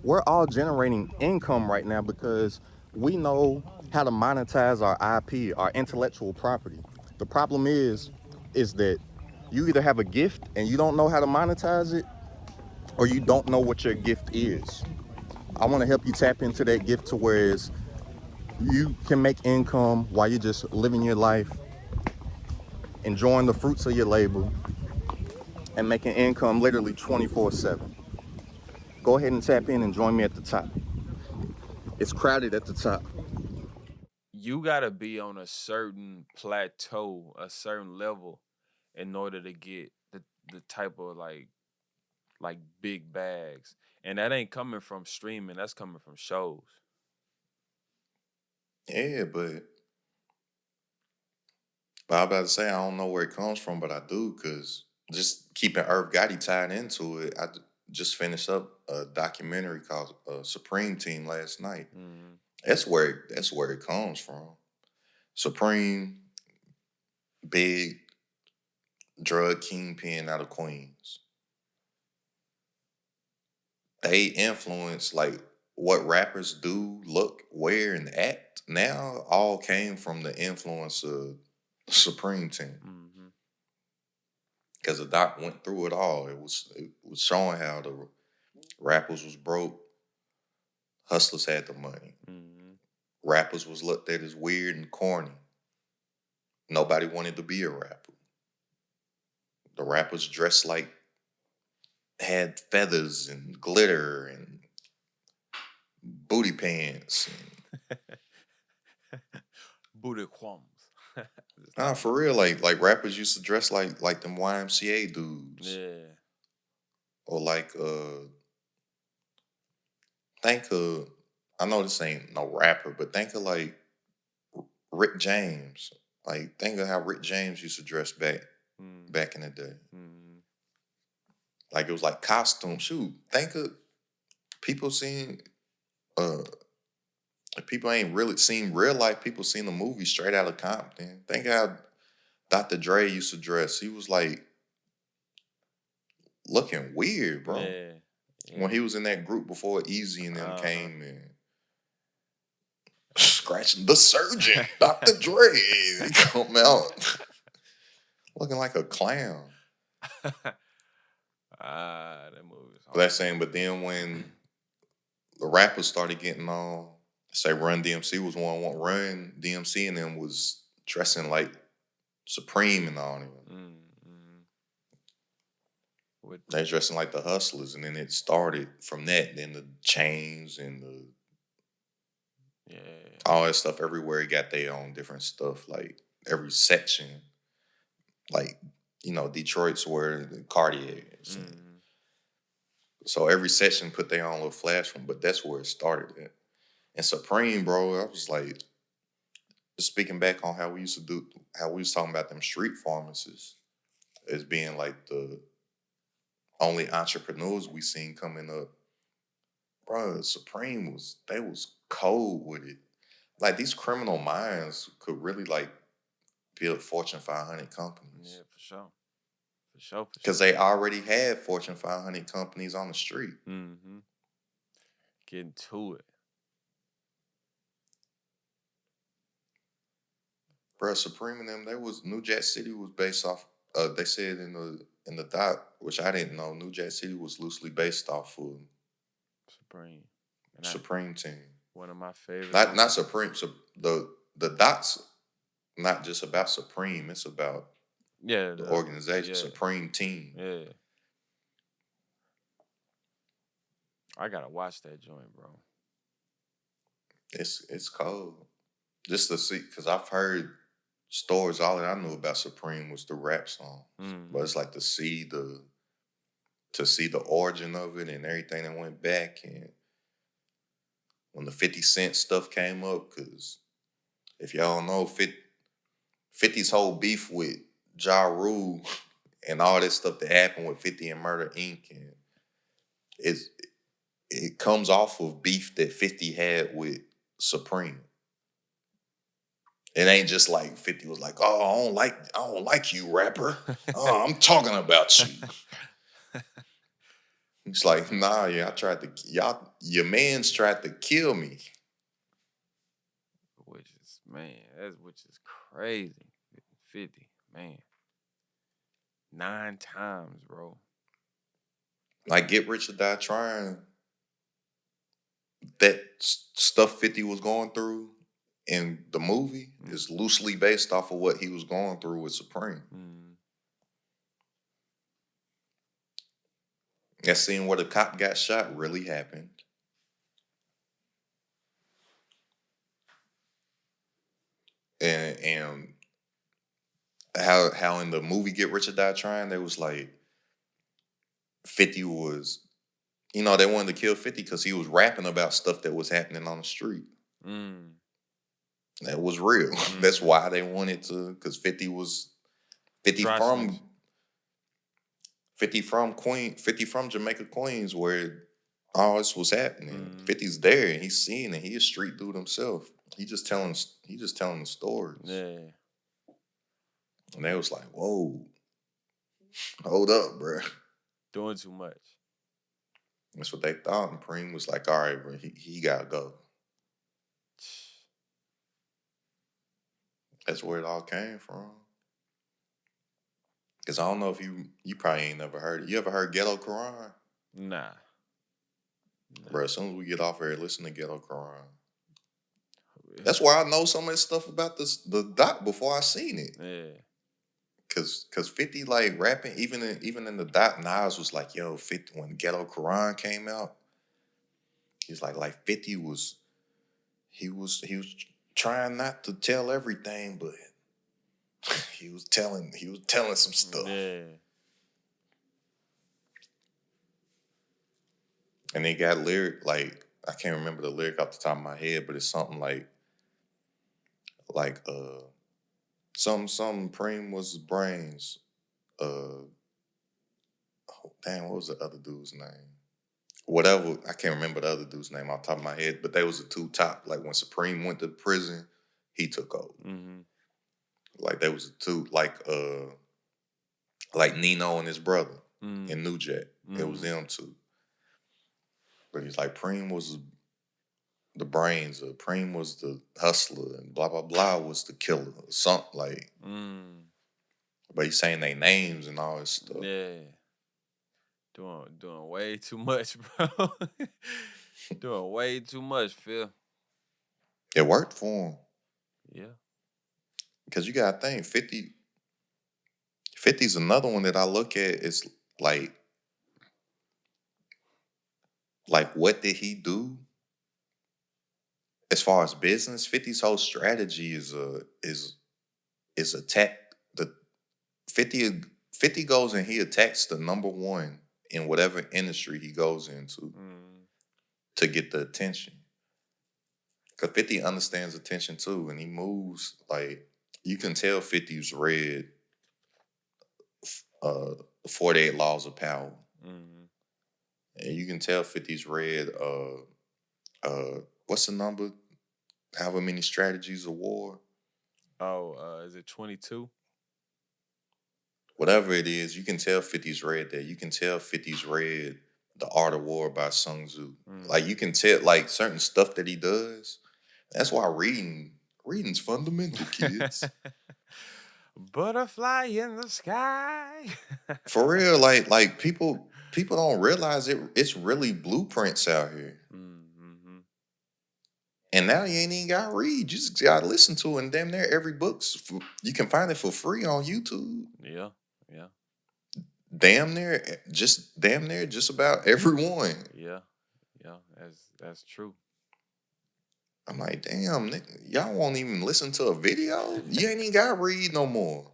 we're all generating income right now because we know how to monetize our IP, our intellectual property. The problem is that you either have a gift and you don't know how to monetize it, or you don't know what your gift is. I want to help you tap into that gift to where you can make income while you're just living your life, enjoying the fruits of your labor, and making income literally 24/7. Go ahead and tap in and join me at the top. It's crowded at the top. You gotta be on a certain plateau, a certain level, in order to get the type of like big bags. And that ain't coming from streaming, that's coming from shows. Yeah, but I'm about to say I don't know where it comes from, but I do because just keeping Irv Gotti tied into it, just finished up a documentary called Supreme Team last night. Mm-hmm. That's where it comes from. Supreme, big drug kingpin out of Queens. They influence like what rappers do, look, wear, and act now all came from the influence of Supreme Team. Mm-hmm. Because the doc went through it all. It was showing how the rappers was broke, hustlers had the money. Mm-hmm. Rappers was looked at as weird and corny. Nobody wanted to be a rapper. The rappers dressed like had feathers and glitter and booty pants. Booty qualms. Nah, for real, like rappers used to dress like them YMCA dudes. Yeah. Or like think of I know this ain't no rapper, but think of like Rick James. Like think of how Rick James used to dress back in the day. Mm-hmm. Like it was like costume. Shoot, think of people seeing uh people ain't really seen real life people seen the movie Straight Outta Compton. Think how Dr. Dre used to dress. He was like looking weird, bro. Yeah. When he was in that group before Easy and them came in. Scratching the surgeon, Dr. Dre. He come out looking like a clown. That movie is But that's saying, but then when the rappers started getting on, say Run DMC was one, Run DMC and them was dressing like Supreme and all them. They dressing like the hustlers, and then it started from that. Then the chains and the all that stuff everywhere. It got their own different stuff. Like every section, like Detroit's where the Cartier is. So every section put their own little flash from, but that's where it started at. And Supreme, bro, I was like, speaking back on how we was talking about them street pharmacists as being like the only entrepreneurs we seen coming up. Bro, Supreme they was cold with it. Like these criminal minds could really like build Fortune 500 companies. Yeah, for sure. For sure. Because they already had Fortune 500 companies on the street. Mm-hmm. Getting to it. Bro, Supreme and them, New Jack City was based off. They said in the doc, which I didn't know, New Jack City was loosely based off of Supreme. Supreme Team. One of my favorites. Not Supreme. So the doc's not just about Supreme. It's about the organization, Supreme Team. Yeah. I gotta watch that joint, bro. It's cold. Just to see, because I've heard stories. All that I knew about Supreme was the rap songs, but it's like to see the origin of it and everything that went back, and when the 50 Cent stuff came up, because if y'all don't know, 50's whole beef with Ja Rule and all that stuff that happened with 50 and Murder Inc. and it comes off of beef that 50 had with Supreme. It ain't just like 50 was like, oh, I don't like you, rapper. Oh, I'm talking about you. It's like, nah, yeah, your man's tried to kill me. Which is crazy. 50, man. 9 times, bro. Like Get Rich or Die Trying, that stuff 50 was going through in the movie is loosely based off of what he was going through with Supreme. That scene where the cop got shot really happened. And how in the movie Get Rich or Die Trying, they was like 50 was, they wanted to kill 50 because he was rapping about stuff that was happening on the street. That was real. That's why they wanted to, because 50 from 50 from Jamaica, Queens, where all this was happening. Mm, 50's there and he's seeing it. He a street dude himself. He just telling the stories. yeah. And they was like, whoa, hold up, bro. Doing too much. That's what they thought. And Preem was like, all right, bro, he gotta go. That's where it all came from. Cause I don't know if you probably ain't never heard it. You ever heard Ghetto Quran? Nah. Bro, as soon as we get off here, listen to Ghetto Quran. Yeah. That's why I know so much stuff about the doc before I seen it. Yeah. Cause 50 like rapping, even in the doc, Nas was like, yo, 50 when Ghetto Quran came out, he's like 50 was he was trying not to tell everything, but he was telling some stuff. Yeah. And they got lyric like I can't remember the lyric off the top of my head, but it's something like some Preem was his brains. Oh, damn, what was the other dude's name? Whatever, I can't remember the other dude's name off the top of my head, but they was the two top. Like when Supreme went to prison, he took over. Mm-hmm. Like they was the two, like Nino and his brother Mm-hmm. in New Jack. It was them two. But he's like Preem was the brains, Preem was the hustler, and blah blah blah was the killer. Something like, but he's saying their names and all this stuff. Yeah. Doing way too much, bro. Doing way too much, Phil. It worked for him Yeah. because you gotta think 50's another one that I look at is like what did he do as far as business? 50's whole strategy is attack the 50 50 goes and he attacks the number one in whatever industry he goes into to get the attention. Cause 50 understands attention too, and he moves like you can tell 50's read 48 Laws of Power. Mm-hmm. And you can tell 50's read what's the number? However many strategies of war. Oh, is it 22? Whatever it is, you can tell 50's read that. You can tell 50's read The Art of War by Sun Tzu. Like you can tell like certain stuff that he does. That's why reading's fundamental, kids. Butterfly in the sky. For real, like people don't realize it's really blueprints out here. Mm-hmm. And now you ain't even got to read. You just got to listen to it. And damn near every you can find it for free on YouTube. Yeah, yeah. Damn near, just about everyone. Yeah, yeah. That's true. I'm like, damn, y'all won't even listen to a video? You ain't even got to read no more.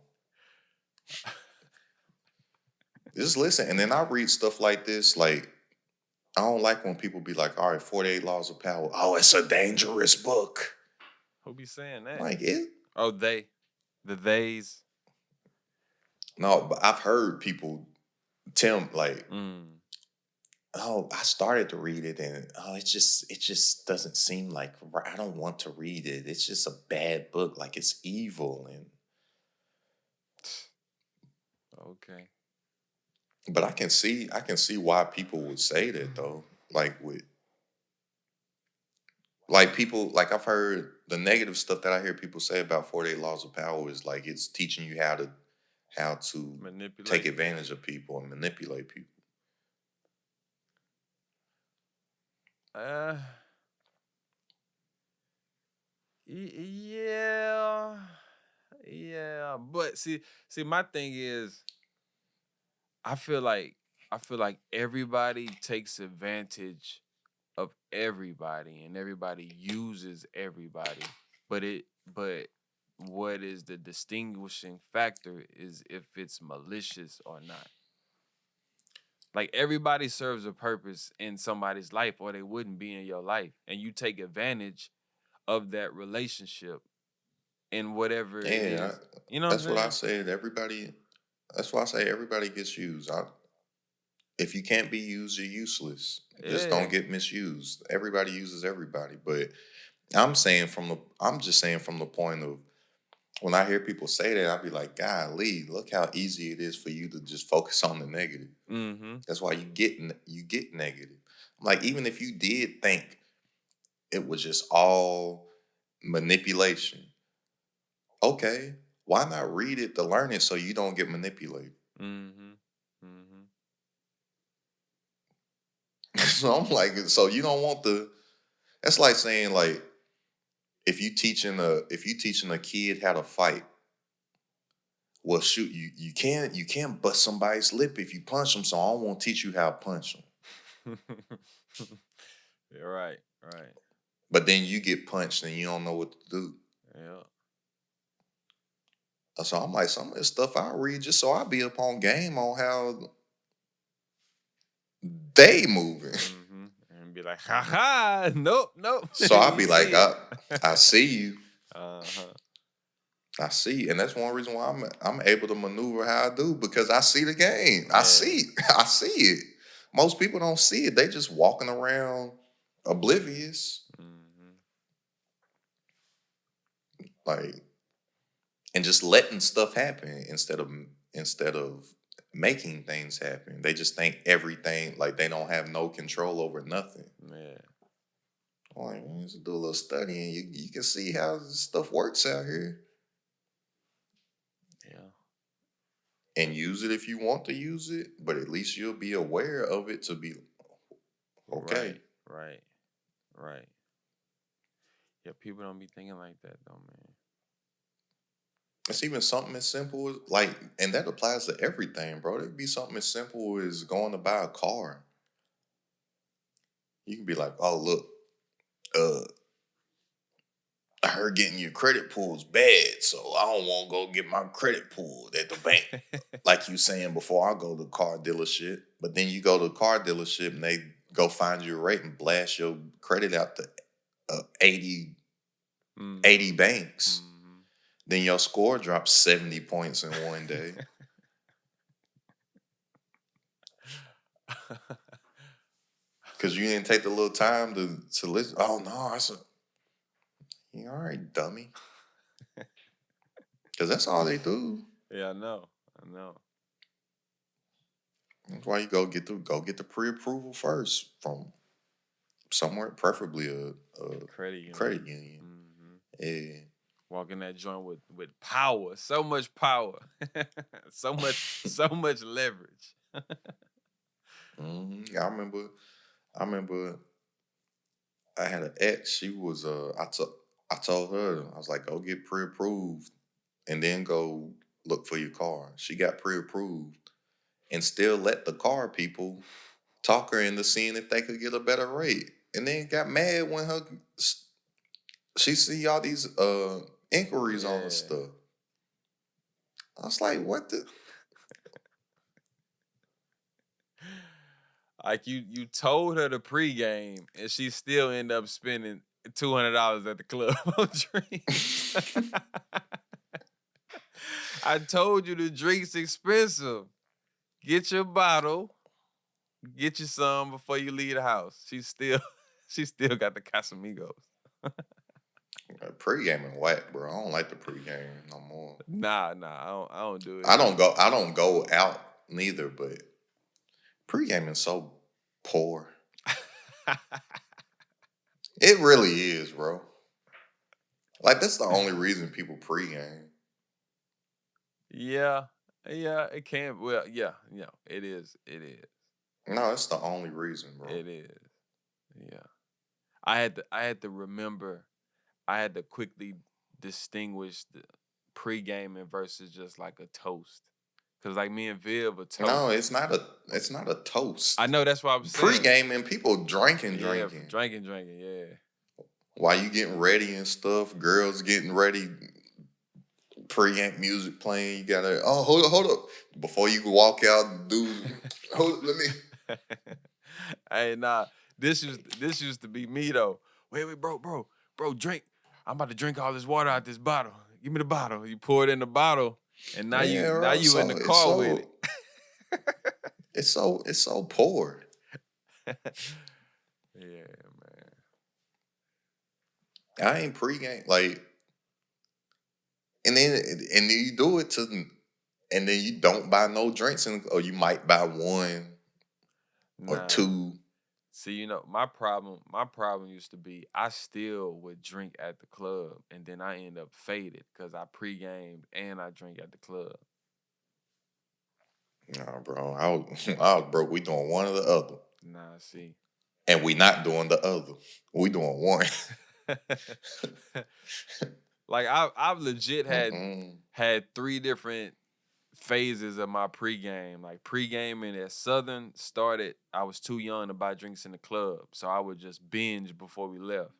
Just listen. And then I read stuff like this. Like, I don't like when people be like, all right, 48 Laws of Power. Oh, it's a dangerous book. Who be saying that? Like, it? Oh, the theys. No, but I've heard people tell me, like, oh, I started to read it and it just doesn't seem like I don't want to read it. It's just a bad book, like it's evil and Okay. but I can see why people would say that though. Like people like I've heard the negative stuff that I hear people say about 48 Laws of Power is like it's teaching you how to Manipulate. take advantage of people and manipulate people. Uh, yeah, yeah. But see, my thing is, I feel like everybody takes advantage of everybody, and everybody uses everybody. But what is the distinguishing factor is if it's malicious or not. Like everybody serves a purpose in somebody's life, or they wouldn't be in your life, and you take advantage of that relationship in whatever it Yeah, is. You know what I'm that's what I saying? said. That's why I say everybody gets used. if you can't be used, you're useless. Just Yeah. don't get misused. Everybody uses everybody. But I'm just saying from the point of when I hear people say that, I be like, golly, look how easy it is for you to just focus on the negative. Mm-hmm. That's why you get negative. Like even if you did think it was just all manipulation, okay, why not read it to learn it so you don't get manipulated? Mm-hmm. Mm-hmm. So I'm like, so you don't want the. That's like saying like if you teaching a kid how to fight. Well, shoot, you can't bust somebody's lip if you punch them. So I don't want to teach you how to punch them. You're right. Right. But then you get punched and you don't know what to do. Yeah. So I'm like, some of this stuff I read just so I be up on game on how they moving. Mm-hmm. And be like, ha ha, nope, nope. So I You be like, see it. I see you. Uh-huh. I see, and that's one reason why I'm able to maneuver how I do because I see the game. I Yeah. see, I see it. Most people don't see it; they just walking around oblivious, Mm-hmm. like, and just letting stuff happen instead of making things happen. They just think everything like they don't have no control over nothing. Yeah. Like, you just do a little studying, you can see how this stuff works out here, Yeah. and use it if you want to use it. But at least you'll be aware of it to be okay. Right. Right. Right. Yeah, people don't be thinking like that though, man. It's even something as simple as like, and that applies to everything, bro. There'd be something as simple as going to buy a car. You can be like, oh look, uh, I heard getting your credit pulled is bad, so I don't want to go get my credit pulled at the bank. Like you saying before, I go to the car dealership, but then you go to the car dealership and they go find your rate and blast your credit out to 80, Mm-hmm. 80 banks. Mm-hmm. Then your score drops 70 points in one day. Because you didn't take the little time to listen. Oh no, I said, you all right, dummy? Because that's all they do. Yeah, I know. I know. That's why you go get the pre-approval first from somewhere, preferably a Credit union. credit union. Mm-hmm. Yeah. Walk in that joint with power, so much power, so much leverage. I remember I had an ex. She was I told her I was like, go get pre-approved and then go look for your car. She got pre-approved and still let the car people talk her into seeing if they could get a better rate. And then got mad when she see all these inquiries on the Yeah. stuff. I was like, what the? Like you told her the pregame, and she still end up spending $200 at the club on drinks. I told you the drink's expensive. Get your bottle, get you some before you leave the house. She still got the Casamigos. Pre-gaming whack, bro. I don't like the pre-game no more. Nah, I don't do it. I don't go out neither, but pre-gaming so poor. It really is, bro. Like that's the only reason people pre-game. Yeah, it can. Well, yeah, it is. No, it's the only reason, bro. It is. Yeah. I had to remember. I had to quickly distinguish the pre-gaming versus just like a toast. Cause like me and Viv a toast. No, it's not a toast. I know that's what I'm saying. Pre-gaming, people drinking. Drinking. Yeah. While you getting ready and stuff, girls getting ready, pre-game music playing. You gotta hold up before you can walk out. Let me. Hey, nah. This used to be me though. Wait, bro, drink. I'm about to drink all this water out this bottle. Give me the bottle. You pour it in the bottle, and now Yeah, you right. in the car with it. it's so poor. Yeah, man. I ain't pregame like, and then you do it to, and then you don't buy no drinks, or you might buy one or Nah. two. See, my problem used to be I still would drink at the club and then I end up faded because I pre-gamed and I drink at the club. Nah, bro, I was broke. We doing one or the other, Nah, see. and we not doing the other. We doing one. Like I've legit Mm-mm. had three different phases of my pregame. Like pregaming at Southern started, I was too young to buy drinks in the club, so I would just binge before we left.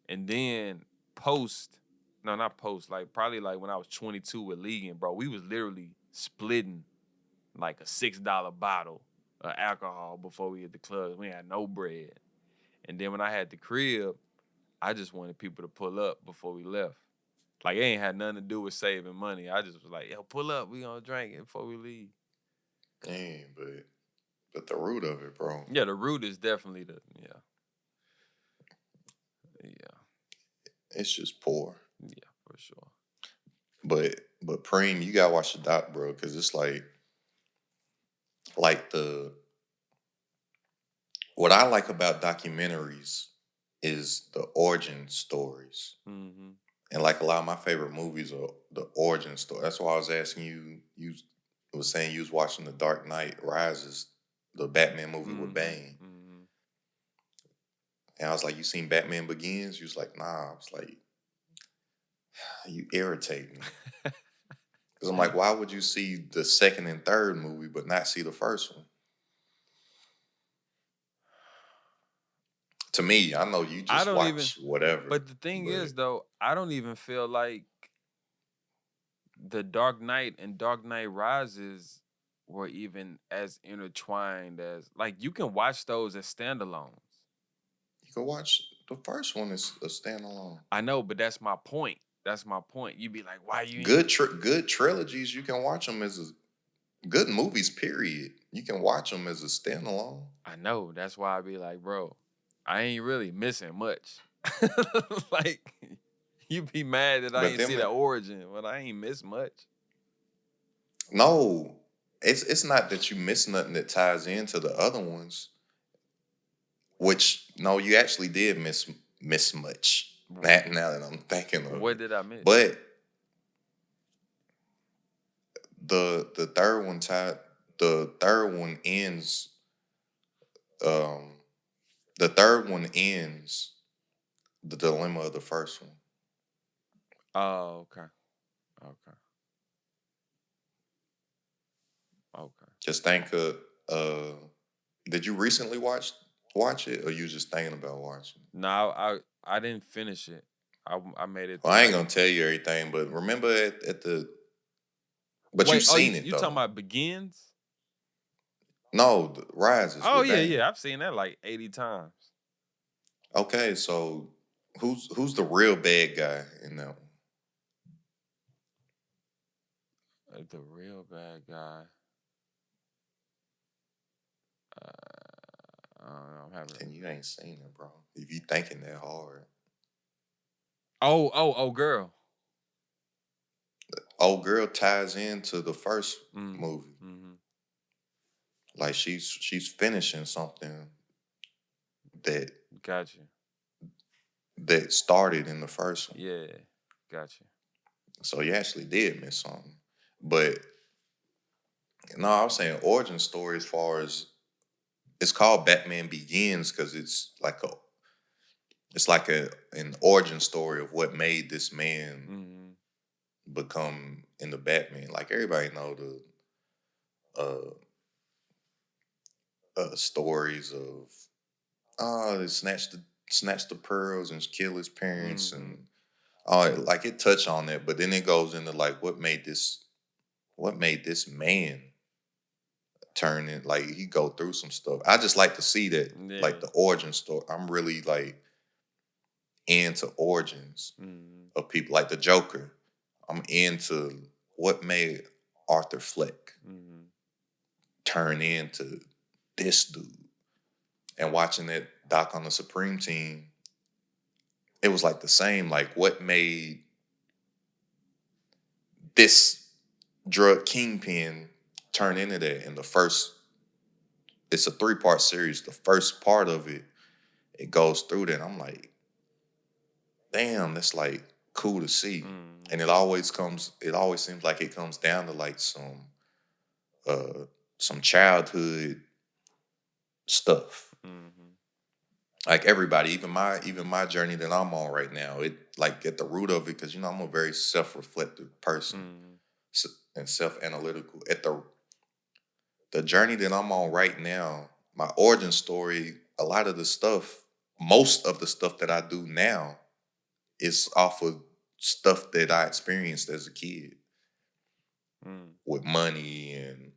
And then post, no, not post, like probably like when I was 22 with Legan, bro, we was literally splitting like a $6 bottle of alcohol before we hit the club. We had no bread. And then when I had the crib, I just wanted people to pull up before we left. Like it ain't had nothing to do with saving money. I just was like, yo, pull up, we gonna drink it before we leave. Damn, but the root of it, bro. Yeah, the root is definitely the yeah, It's just poor. yeah, for sure. But Preem, you gotta watch the doc, bro, because it's like the what I like about documentaries is the origin stories. Mm-hmm. And like a lot of my favorite movies are the origin story. That's why I was asking you. You was saying you was watching The Dark Knight Rises, the Batman movie with Mm-hmm. Bane, Mm-hmm. and I was like, "You seen Batman Begins?" You was like, "Nah." I was like, "You irritate me," because I'm like, "Why would you see the second and third movie but not see the first one?" To me, I know you I just don't even watch whatever, but the thing but is though, I don't even feel like the Dark Knight and Dark Knight Rises were even as intertwined as like you can watch those as standalones. you can watch the first one is a standalone. I know, but that's my point. That's my point. You'd be like, why you ain't Good trilogies, you can watch them as good movies. Period. You can watch them as a standalone. I know. That's why I be like, bro, I ain't really missing much. Like, you be mad that I But ain't see them, the origin, but I ain't miss much. no, it's not that you miss nothing that ties into the other ones. Which no, you actually did miss much. Now that I'm thinking of What it, did I miss? but the third one tied. The third one ends. Um, the third one ends the dilemma of the first one. Oh, okay. Okay. Okay. Just think of did you recently watch it, or you just thinking about watching it? No, I didn't finish it. I made it Well, to I ain't like gonna tell you everything, but remember at the but you've wait, oh seen it you talking though. about begins? No, the Rises Oh with yeah, Bane. yeah. I've seen that like 80 times. Okay, so who's the real bad guy in that one? The real bad guy. I'm having. And you ain't seen it, bro. If you thinking that hard. Oh, girl. Old girl ties into the first Mm, movie. mm-hmm. Like she's finishing something that Got you. that started in the first one. Yeah, got you. So you actually did miss something. But no, I was saying origin story as far as it's called Batman Begins because it's like an origin story of what made this man Mm-hmm. become in the Batman. Like everybody know the uh, stories of they snatch the pearls and kill his parents Mm-hmm. and like it touch on that, but then it goes into like what made this man turn in, like he go through some stuff. I just like to see that, like Yeah. the origin story. I'm really like into origins Mm-hmm. of people, like the Joker. I'm into what made Arthur Fleck. Mm-hmm. turn into this dude. And watching that doc on the Supreme team, it was like the same. Like, what made this drug kingpin turn into that? In the first, it's a 3-part series. The first part of it, it goes through that. I'm like, damn, that's like cool to see. And it always seems like it comes down to like some childhood stuff. Like everybody, even my journey that I'm on right now, it like at the root of it, because I'm a very self-reflective person and self-analytical. At the journey that I'm on right now, my origin story, a lot of the stuff, most of the stuff that I do now is off of stuff that I experienced as a kid with money and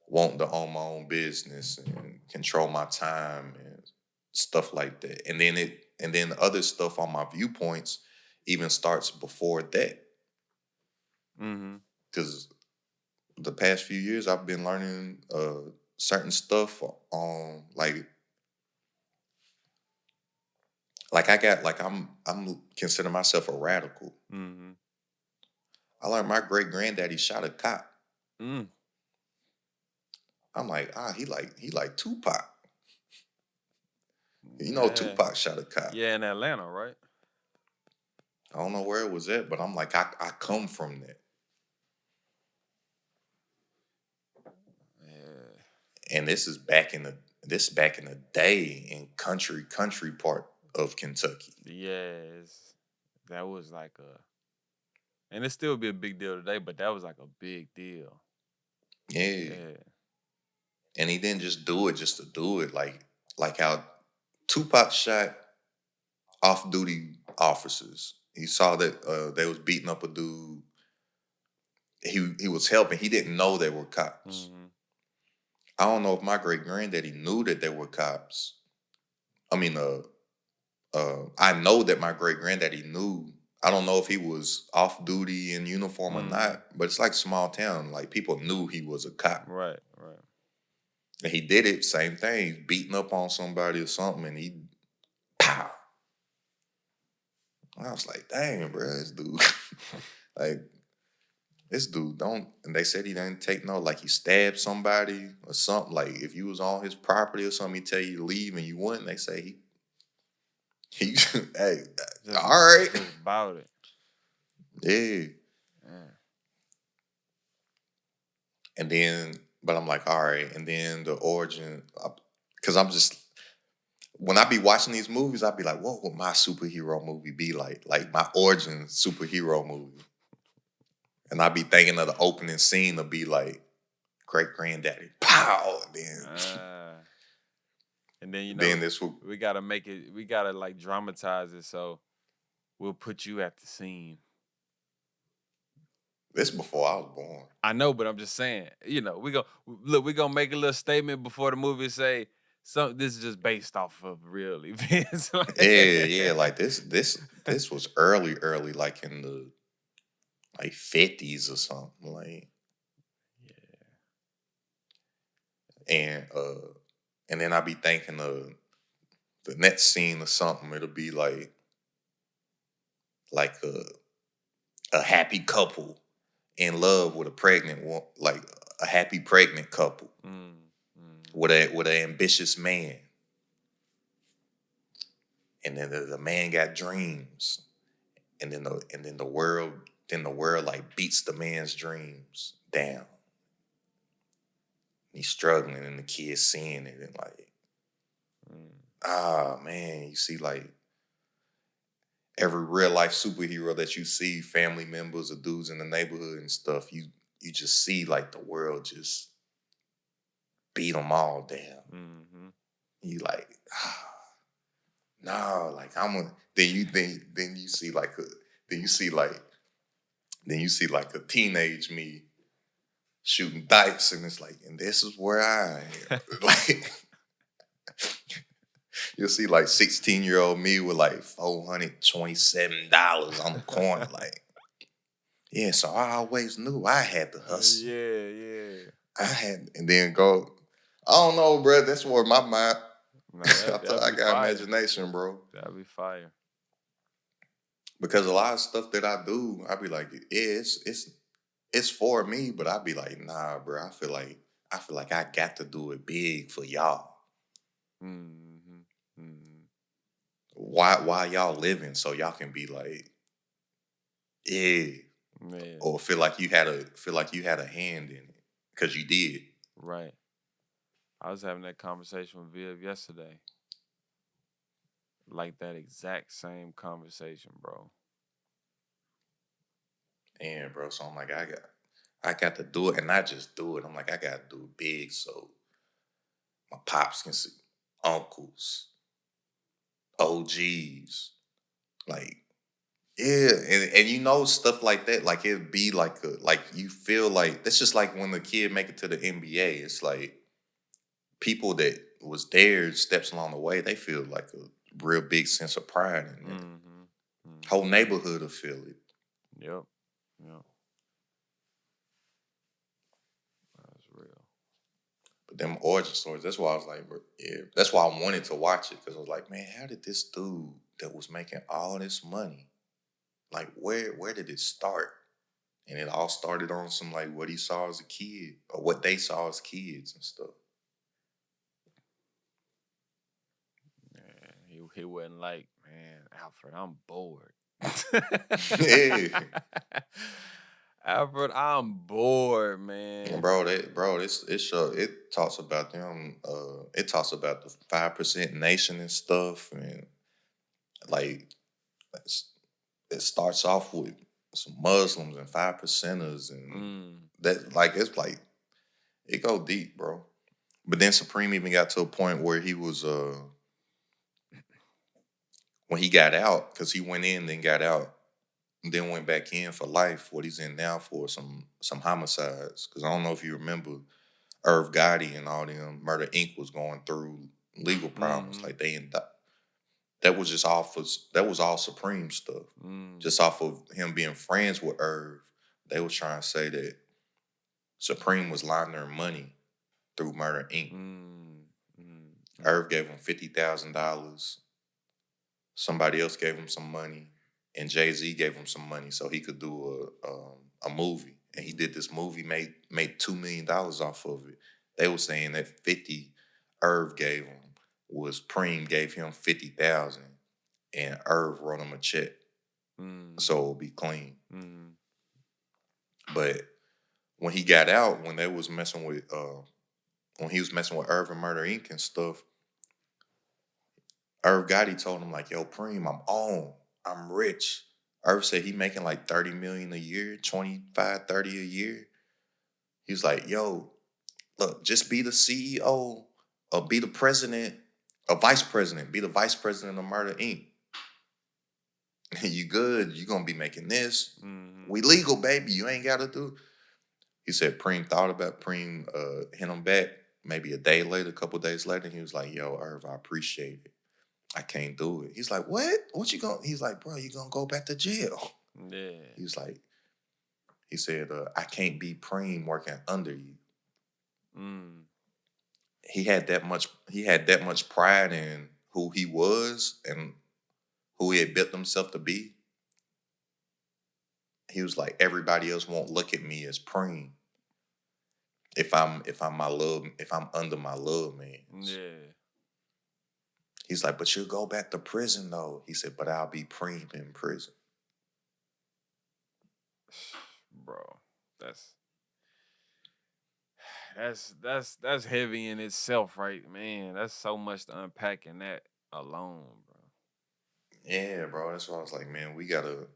wanting to own my own business and control my time and stuff like that. And then the other stuff on my viewpoints even starts before that. Because the past few years I've been learning certain stuff on like I got like I'm consider myself a radical. I learned my great granddaddy shot a cop. I'm like, he like Tupac. You know, Tupac shot a cop. Yeah, in Atlanta, right? I don't know where it was at, but I'm like, I come from that. Yeah. And this is back in the day in country part of Kentucky. Yes. That was like and it still be a big deal today, but that was like a big deal. Yeah. And he didn't just do it just to do it. Like how Tupac shot off-duty officers. He saw that they was beating up a dude. He was helping. He didn't know they were cops. I don't know if my great granddaddy knew that they were cops. I mean, I know that my great granddaddy knew. I don't know if he was off duty in uniform or not, but it's like small town. Like people knew he was a cop. Right. And he did it, same thing, beating up on somebody or something, and he pow. And I was like, dang, bro, this dude, like, this dude don't. And they said he didn't take no, like he stabbed somebody or something. Like if you was on his property or something, he tell you to leave and you wouldn't. They say he hey, all right, just about it. Yeah. And then, but I'm like, all right. And then the origin, because I'm just, when I be watching these movies, I'd be like, what would my superhero movie be like? Like my origin superhero movie. And I'd be thinking of the opening scene to be like, great granddaddy, pow. And then then this will, we gotta make it. We gotta like dramatize it. So we'll put you at the scene. This before I was born. I know, but I'm just saying. We gonna make a little statement before the movie say this is just based off of real events. Yeah. Like this was early, like in the like 50s or something. Like, and then I be thinking of the next scene or something. It'll be like a happy couple in love with a pregnant one, like a happy pregnant couple with an ambitious man, and then the man got dreams, and then the world like beats the man's dreams down. He's struggling, and the kid's seeing it, and like, man, you see like every real life superhero that you see, family members or dudes in the neighborhood and stuff, you just see like the world just beat them all down. You like, no, like then you see like a teenage me shooting dice, and it's like, and this is where I am. Like, you'll see like 16-year-old me with like $427 on the corner, like, yeah, so I always knew I had to hustle. Yeah. I had, and then go I don't know, bro. That's where my mind. Nah, that I that'd be got fire. imagination, bro. That'd be fire. Because a lot of stuff that I do, I be like, yeah, it's for me, but I be like, nah, bro. I feel like I got to do it big for y'all. Mm-hmm. Mm-hmm. Why y'all living so y'all can be like, yeah, Yeah, or feel like you had a hand in it because you did. right. I was having that conversation with Viv yesterday. Like that exact same conversation, bro. And bro, so I'm like, I got to do it, and not just do it. I'm like, I got to do it big so my pops can see, uncles, OGs, like yeah, and you know stuff like that. Like it'd be like like you feel like that's just like when the kid make it to the NBA. It's like people that was there steps along the way. They feel like a real big sense of pride in that. Mm-hmm. Whole Mm-hmm. neighborhood will feel it. Yep. Yep. That's real. But them origin stories, that's why I was like, bro, yeah, that's why I wanted to watch it because I was like, man, how did this dude that was making all this money, like where did it start? And it all started on some like what he saw as a kid or what they saw as kids and stuff. Yeah, he wasn't like, man, Alfred, I'm bored. Yeah. Alfred, I'm bored, man. Bro, this it show it talks about them. It talks about the 5% nation and stuff, and like it's- it starts off with some Muslims and 5%ers, and Mm. that like it go deep, bro. But then Supreme even got to a point where he was when he got out because he went in then got out and then went back in for life. What he's in now for some homicides because I don't know if you remember Irv Gotti and all them Murder Inc. was going through legal problems. Mm-hmm. Like that was just off of that was all Supreme stuff. Mm. Just off of him being friends with Irv. They was trying to say that Supreme was laundering money through Murder Inc. Mm. Mm. Mm. Irv gave him $50,000. Somebody else gave him some money, and Jay-Z gave him some money so he could do a movie. And he did this movie, made $2 million off of it. They were saying that 50 Irv gave him was Preem gave him 50,000, and Irv wrote him a check Mm. so it'll be clean. Mm. But when he got out, when he was messing with Irv and Murder Inc. and stuff, Irv Gotti told him like, "Yo, Preem, I'm on. I'm rich." Irv said he making like 30 million a year, 25, 30 a year. He's like, "Yo, look, just be the CEO or be the president, a vice president, be the vice president of Murder Inc. You good? You gonna be making this? Mm-hmm. We legal, baby. You ain't gotta do." He said Preem thought about Preem hit him back maybe a day later, a couple days later. He was like, "Yo, Irv, I appreciate it. I can't do it." He's like, "What? What you going?" He's like, "Bro, you gonna go back to jail?" Yeah. He's like, he said, "I can't be Preem working under you." Mm. He had that much pride in who he was and who he had built himself to be. He was like, everybody else won't look at me as Preem if I'm under my love man. Yeah. He's like, "But you'll go back to prison though." He said, "But I'll be Preem in prison." Bro, that's that's heavy in itself, right? Man, that's so much to unpack in that alone, bro. Yeah, bro. That's why I was like, man, we gotta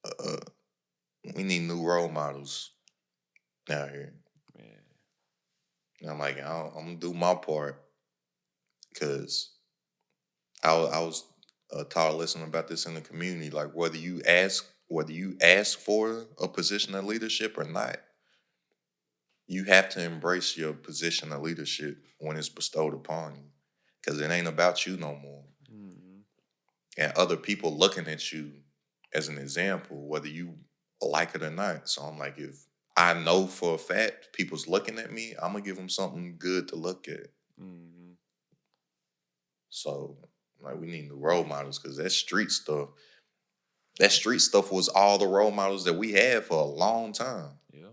uh, we need new role models out here. Man. And I'm like, I'm gonna do my part because I was taught a lesson about this in the community. Like whether you ask for a position of leadership or not, you have to embrace your position of leadership when it's bestowed upon you, because it ain't about you no more, Mm-hmm. and other people looking at you as an example, whether you like it or not. So I'm like, if I know for a fact people's looking at me. I'm gonna give them something good to look at. Mm-hmm. So like we need the role models because that street stuff was all the role models that we had for a long time. Yeah.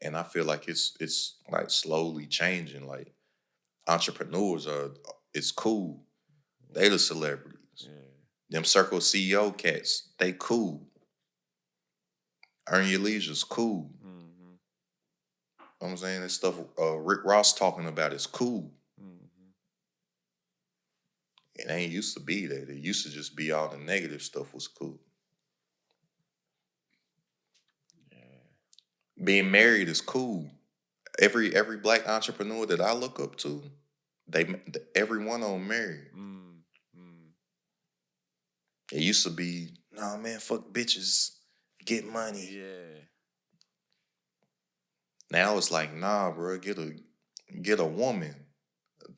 And I feel like it's like slowly changing. Like entrepreneurs it's cool. They the celebrities. Yeah. Them circle CEO cats, they cool. Earn Your Leisure's cool. Mm-hmm. You know what I'm saying? This stuff Rick Ross talking about is cool. Mm-hmm. It ain't used to be that. It used to just be all the negative stuff was cool. Yeah. Being married is cool. Every black entrepreneur that I look up to, they every one of them married. Mm-hmm. It used to be, nah man, fuck bitches, get money. Yeah. Now it's like, nah, bro, get a woman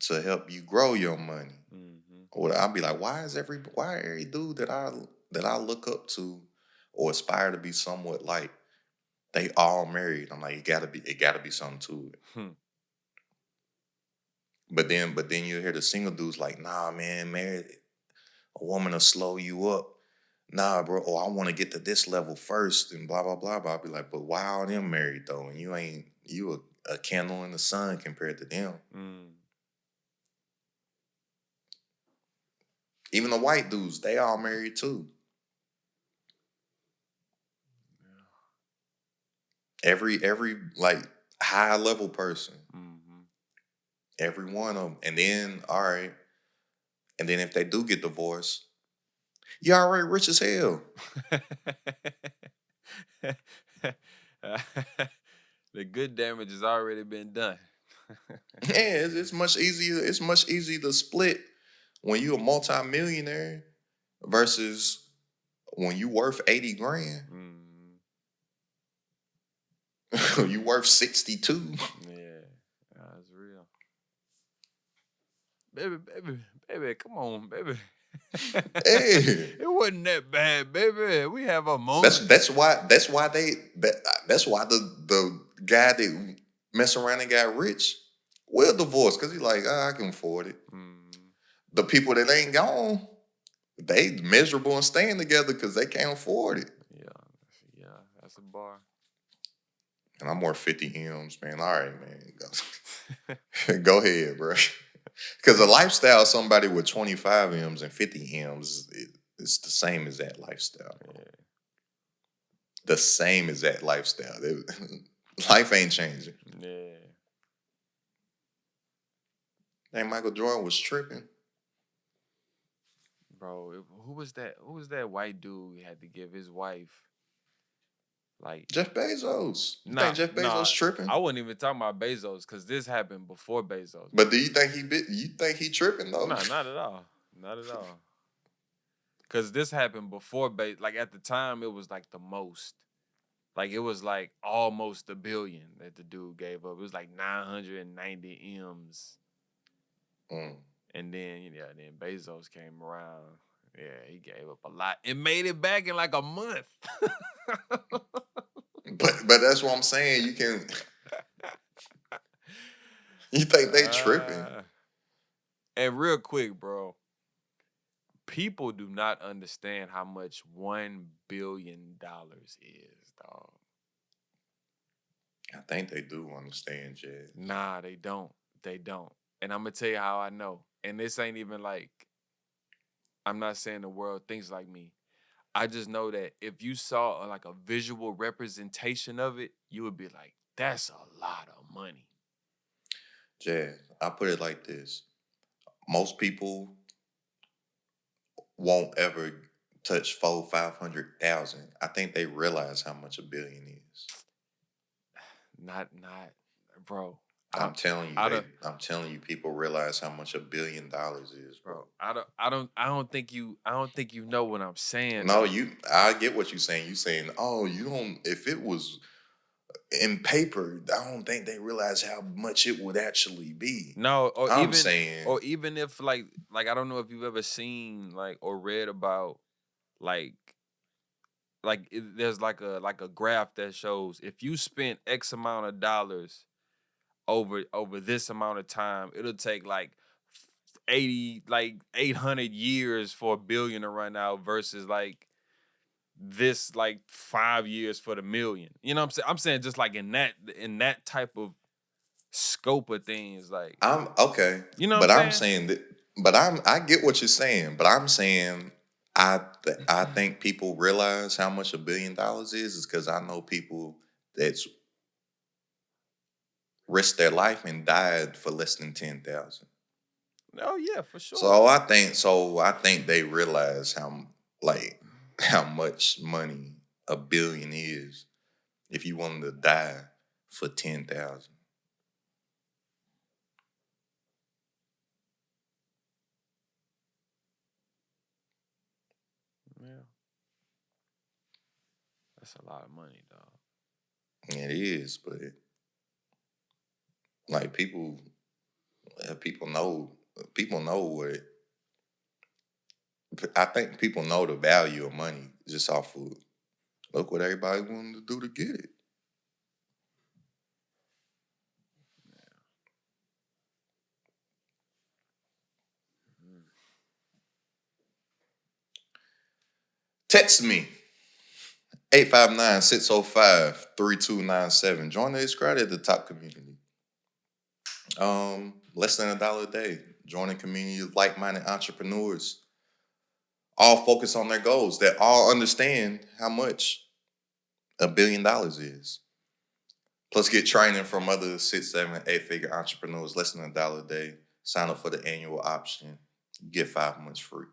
to help you grow your money. Mm-hmm. Or I'll be like, why every dude that I look up to or aspire to be somewhat like, they all married. I'm like, it gotta be something to it. Hmm. But then you hear the single dudes like, nah, man, married a woman will slow you up. Nah, bro. Oh, I want to get to this level first, and blah blah blah. But I'll be like, but why all them married though? And you a candle in the sun compared to them. Mm. Even the white dudes, they all married too. Every like high level person, Mm-hmm. every one of them. And then all right, and then if they do get divorced, you already rich as hell. The good damage has already been done. Yeah, it's much easier. It's much easier to split when you a multimillionaire versus when you worth 80 grand. Mm. You worth 62. Yeah, that's real. Baby, come on, baby. Hey, It wasn't that bad, baby. We have our that's moments. that's why that's why they that's why the guy that mess around and got rich will divorce because he's like, I can afford it. Mm. The people that ain't gone, they miserable and staying together because they can't afford it. Yeah, that's a bar. And I'm worth 50 M's, man. All right, man. Go ahead, bro. Because a lifestyle, somebody with 25 M's and 50 M's, it's the same as that lifestyle, bro. Yeah. The same as that lifestyle. Life ain't changing. Yeah. Hey, Michael Jordan was tripping. Bro, who was that? Who was that white dude who had to give his wife like Jeff Bezos. You think nah, Jeff nah. Bezos tripping? I wasn't even talking about Bezos because this happened before Bezos, But bro. do you think you think he tripping though? Nah, not at all. Not at all. Cause this happened before like at the time it was like the most. Like it was like almost a billion that the dude gave up. It was like 990 M's. Mm. And then, then Bezos came around. Yeah, he gave up a lot and made it back in like a month. But that's what I'm saying. You think they tripping? Uh, and real quick, bro, people do not understand how much $1 billion is, dog. I think they do understand, Jed. Nah, they don't. They don't. And I'm gonna tell you how I know. And this ain't even like I'm not saying the world thinks like me. I just know that if you saw like a visual representation of it, you would be like, "That's a lot of money." Jed, I put it like this. Most people won't ever touch 500,000. I think they realize how much a billion is. Not, bro. I, I'm telling you, I don't, I'm telling you, people realize how much $1 billion is, bro. bro. I don't think you know what I'm saying No, though. I get what you're saying. You saying, oh, you don't. If it was in paper, I don't think they realize how much it would actually be. No, I'm saying, or even if like I don't know if you've ever seen like or read about like there's like a graph that shows if you spend X amount of dollars over this amount of time, it'll take like 800 years for a billion to run out versus like this like 5 years for the million. You know what I'm saying? I'm saying just like in that type of scope of things, like I'm okay, you know what I'm but I'm saying? saying that. But I get what you're saying. But I'm saying I think people realize how much $1 billion is because I know people that's risked their life and died for less than 10,000. Oh yeah, for sure. So I think they realize like how much money $1 billion is if you wanted to die for 10,000. Yeah, that's a lot of money, dog. It is, but like people know what I think people know the value of money just off of look what everybody wanted to do to get it. Mm. Text me 859-605-3297. Join the Discord at the top community. Less than $1 a day. Join a community of like-minded entrepreneurs, all focus on their goals, that all understand how much $1 billion is. Plus, get training from other 6, 7, 8-figure entrepreneurs, less than $1 a day. Sign up for the annual option. Get 5 months free.